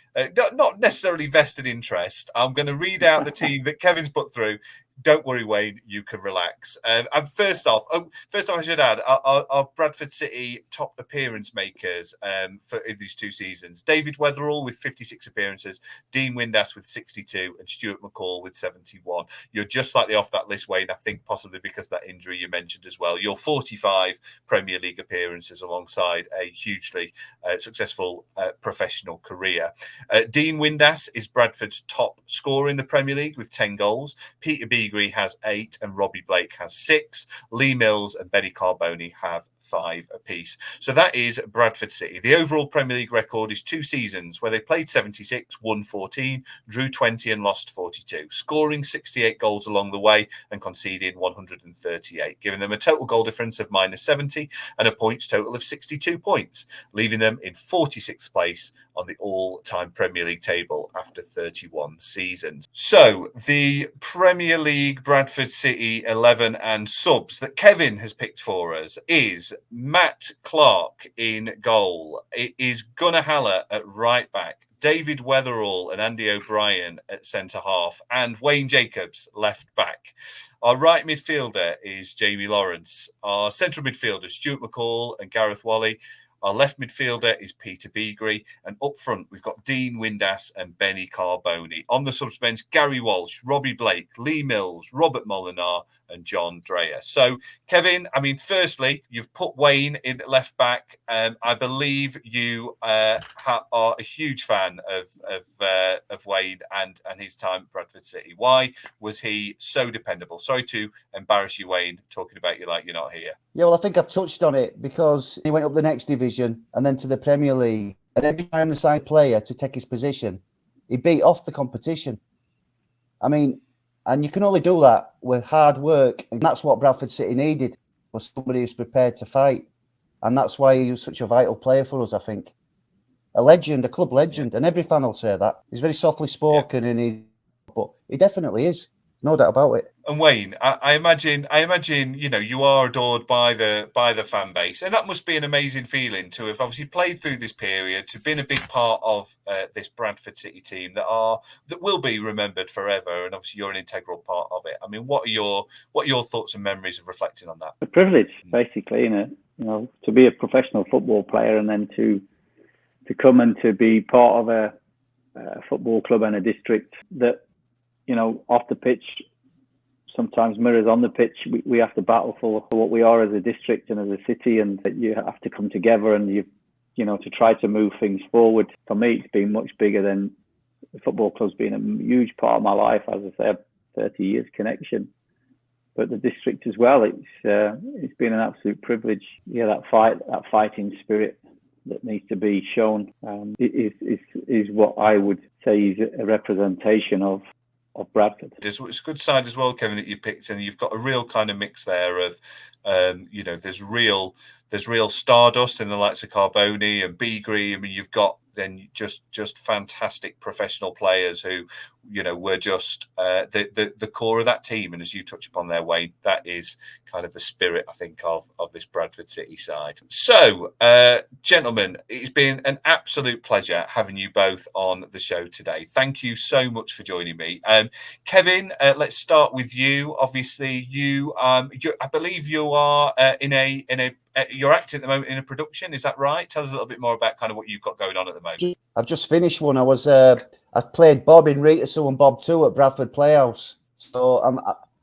not necessarily vested interest, I'm going to read out the team that Kevin's put through. Don't worry, Wayne. You can relax. And first off, I should add our Bradford City top appearance makers for these 2 seasons: David Weatherall with 56 appearances, Dean Windass with 62, and Stuart McCall with 71. You're just slightly off that list, Wayne. I think possibly because of that injury you mentioned as well. You're 45 Premier League appearances alongside a hugely successful professional career. Dean Windass is Bradford's top scorer in the Premier League with 10 goals. Peter Beagrey has 8 and Robbie Blake has 6. Lee Mills and Benny Carboni have 5 apiece. So that is Bradford City. The overall Premier League record is 2 seasons where they played 76, won 14, drew 20 and lost 42, scoring 68 goals along the way and conceding 138, giving them a total goal difference of -70 and a points total of 62 points, leaving them in 46th place on the all-time Premier League table after 31 seasons. So the Premier League Bradford City 11 and subs that Kevin has picked for us is Matt Clark in goal. It is Gunnar Haller at right back, David Weatherall and Andy O'Brien at centre half, and Wayne Jacobs left back. Our right midfielder is Jamie Lawrence. Our central midfielders, Stuart McCall and Gareth Wally. Our left midfielder is Peter Beagrey. And up front, we've got Dean Windass and Benny Carboni. On the subs bench, Gary Walsh, Robbie Blake, Lee Mills, Robert Molinar, and John Dreyer. So, Kevin, I mean, firstly, you've put Wayne in left back. I believe you are a huge fan of Wayne and his time at Bradford City. Why was he so dependable? Sorry to embarrass you, Wayne, talking about you like you're not here. Yeah, well, I think I've touched on it because he went up the next division and then to the Premier League. And every time they signed a player to take his position, he beat off the competition. I mean, and you can only do that with hard work. And that's what Bradford City needed, was somebody who's prepared to fight. And that's why he was such a vital player for us, I think. A legend, a club legend. And every fan will say that. He's very softly spoken, but he definitely is. No doubt about it. And Wayne, I imagine, you know, you are adored by the fan base, and that must be an amazing feeling to have obviously played through this period, to have been a big part of this Bradford City team that will be remembered forever, and obviously you're an integral part of it. I mean, what are your thoughts and memories of reflecting on that? A privilege, basically, you know, to be a professional football player and then to come and to be part of a football club and a district that, you know, off the pitch sometimes mirrors on the pitch. We have to battle for what we are as a district and as a city, and that you have to come together and you know, to try to move things forward. For me, it's been much bigger than the football club's been a huge part of my life. As I say, 30 years connection, but the district as well. It's been an absolute privilege. Yeah, that fighting spirit that needs to be shown is what I would say is a representation of Bradford. It's a good side as well, Kevin, that you picked, and you've got a real kind of mix there of, you know, there's real stardust in the likes of Carboni and Beagrey. I mean, you've got then just fantastic professional players who, you know, were just the core of that team. And as you touch upon there, Wayne, that is kind of the spirit, I think, of this Bradford City side. So, gentlemen, it's been an absolute pleasure having you both on the show today. Thank you so much for joining me. Kevin, let's start with you. Obviously, I believe you are you're acting at the moment in a production. Is that right? Tell us a little bit more about kind of what you've got going on at the moment. I've just finished one. I played Bob in Rita Sue and Bob 2 at Bradford Playhouse. So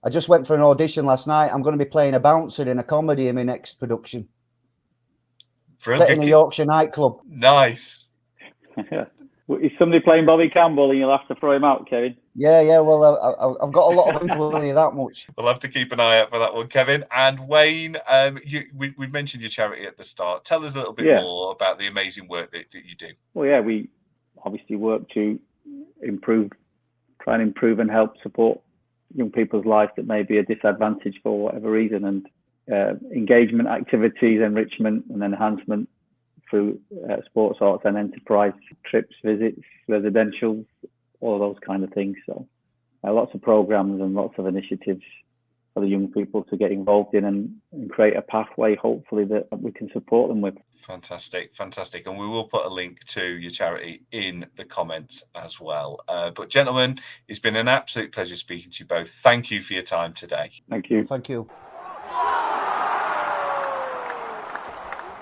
I just went for an audition last night. I'm going to be playing a bouncer in a comedy in my next production. Set in a Yorkshire nightclub. Nice. Is somebody playing Bobby Campbell and you'll have to throw him out, Kevin? Yeah. Well, I've got a lot of influence that much. We'll have to keep an eye out for that one, Kevin. And Wayne, we mentioned your charity at the start. Tell us a little bit more about the amazing work that you do. Well, yeah, we obviously work to try and improve and help support young people's lives that may be a disadvantage for whatever reason, and engagement activities, enrichment and enhancement through sports, arts and enterprise, trips, visits, residentials, all of those kind of things. So lots of programs and lots of initiatives for the young people to get involved in and create a pathway, hopefully, that we can support them with. Fantastic. And we will put a link to your charity in the comments as well. But gentlemen, it's been an absolute pleasure speaking to you both. Thank you for your time today. Thank you. Thank you.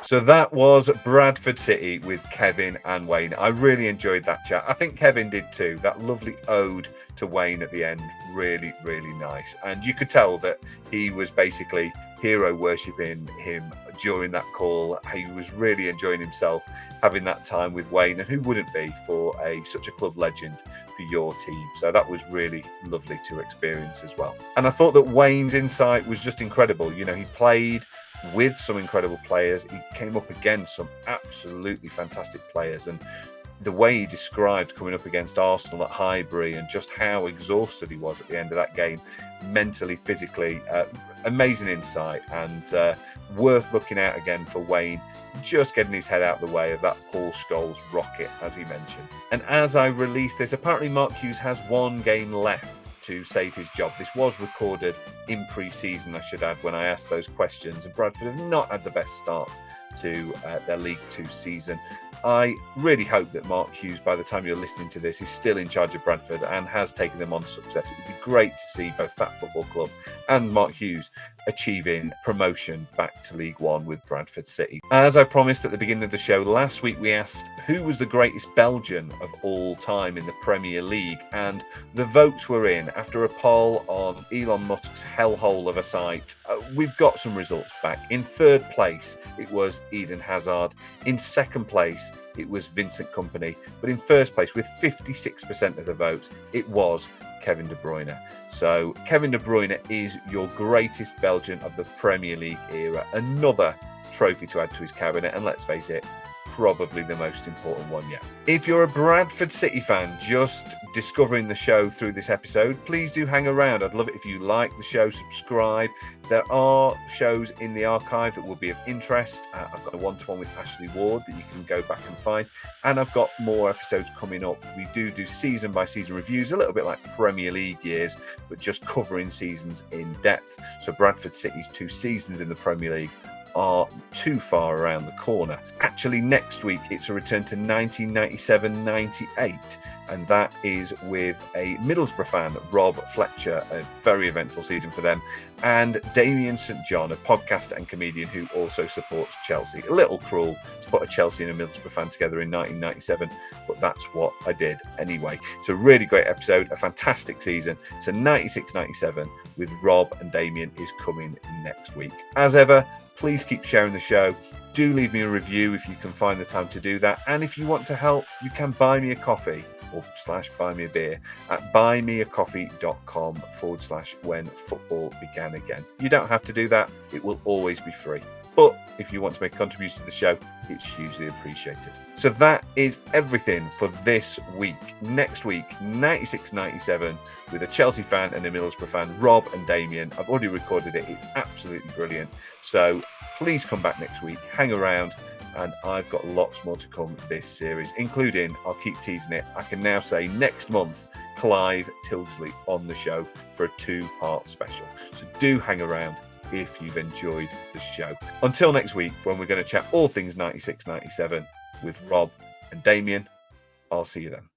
So that was Bradford City with Kevin and Wayne. I really enjoyed that chat. I think Kevin did too. That lovely ode to Wayne at the end, really, really nice. And you could tell that he was basically hero worshipping him during that call. He was really enjoying himself having that time with Wayne, and who wouldn't be for such a club legend for your team. So that was really lovely to experience as well. And I thought that Wayne's insight was just incredible. You know, he played with some incredible players. He came up against some absolutely fantastic players, and the way he described coming up against Arsenal at Highbury and just how exhausted he was at the end of that game, mentally, physically, amazing insight, and worth looking out again for Wayne, just getting his head out of the way of that Paul Scholes rocket, as he mentioned. And as I release this, apparently Mark Hughes has one game left to save his job. This was recorded in pre-season, I should add, when I asked those questions, and Bradford have not had the best start to their League Two season. I really hope that Mark Hughes, by the time you're listening to this, is still in charge of Bradford and has taken them on to success. It would be great to see both that football club and Mark Hughes achieving promotion back to League One with Bradford City. As I promised at the beginning of the show, last week we asked who was the greatest Belgian of all time in the Premier League, and the votes were in. After a poll on Elon Musk's hellhole of a site, we've got some results back. In third place, it was Eden Hazard. In second place, it was Vincent Kompany. But in first place, with 56% of the votes, it was Kevin De Bruyne. So Kevin De Bruyne is your greatest Belgian of the Premier League era. Another trophy to add to his cabinet, and let's face it, probably the most important one yet. If you're a Bradford City fan just discovering the show through this episode, please do hang around. I'd love it if you like the show, subscribe. There are shows in the archive that will be of interest. I've got a one-to-one with Ashley Ward that you can go back and find, and I've got more episodes coming up. We do season by season reviews, a little bit like Premier League years, but just covering seasons in depth. So Bradford City's 2 seasons in the Premier League are too far around the corner. Actually, next week it's a return to 1997-98, and that is with a Middlesbrough fan, Rob Fletcher, a very eventful season for them, and Damien St John, a podcaster and comedian who also supports Chelsea. A little cruel to put a Chelsea and a Middlesbrough fan together in 1997, but that's what I did anyway. It's a really great episode, a fantastic season. So 96-97 with Rob and Damien is coming next week. As ever, please keep sharing the show. Do leave me a review if you can find the time to do that. And if you want to help, you can buy me a coffee or / buy me a beer at buymeacoffee.com/whenfootballbeganagain. You don't have to do that. It will always be free. But if you want to make a contribution to the show, it's hugely appreciated. So that is everything for this week. Next week, 96-97, with a Chelsea fan and a Middlesbrough fan, Rob and Damien. I've already recorded it. It's absolutely brilliant. So please come back next week, hang around, and I've got lots more to come this series, including, I'll keep teasing it, I can now say next month, Clive Tildesley on the show for a 2-part special. So do hang around if you've enjoyed the show. Until next week, when we're going to chat all things 96-97 with Rob and Damien, I'll see you then.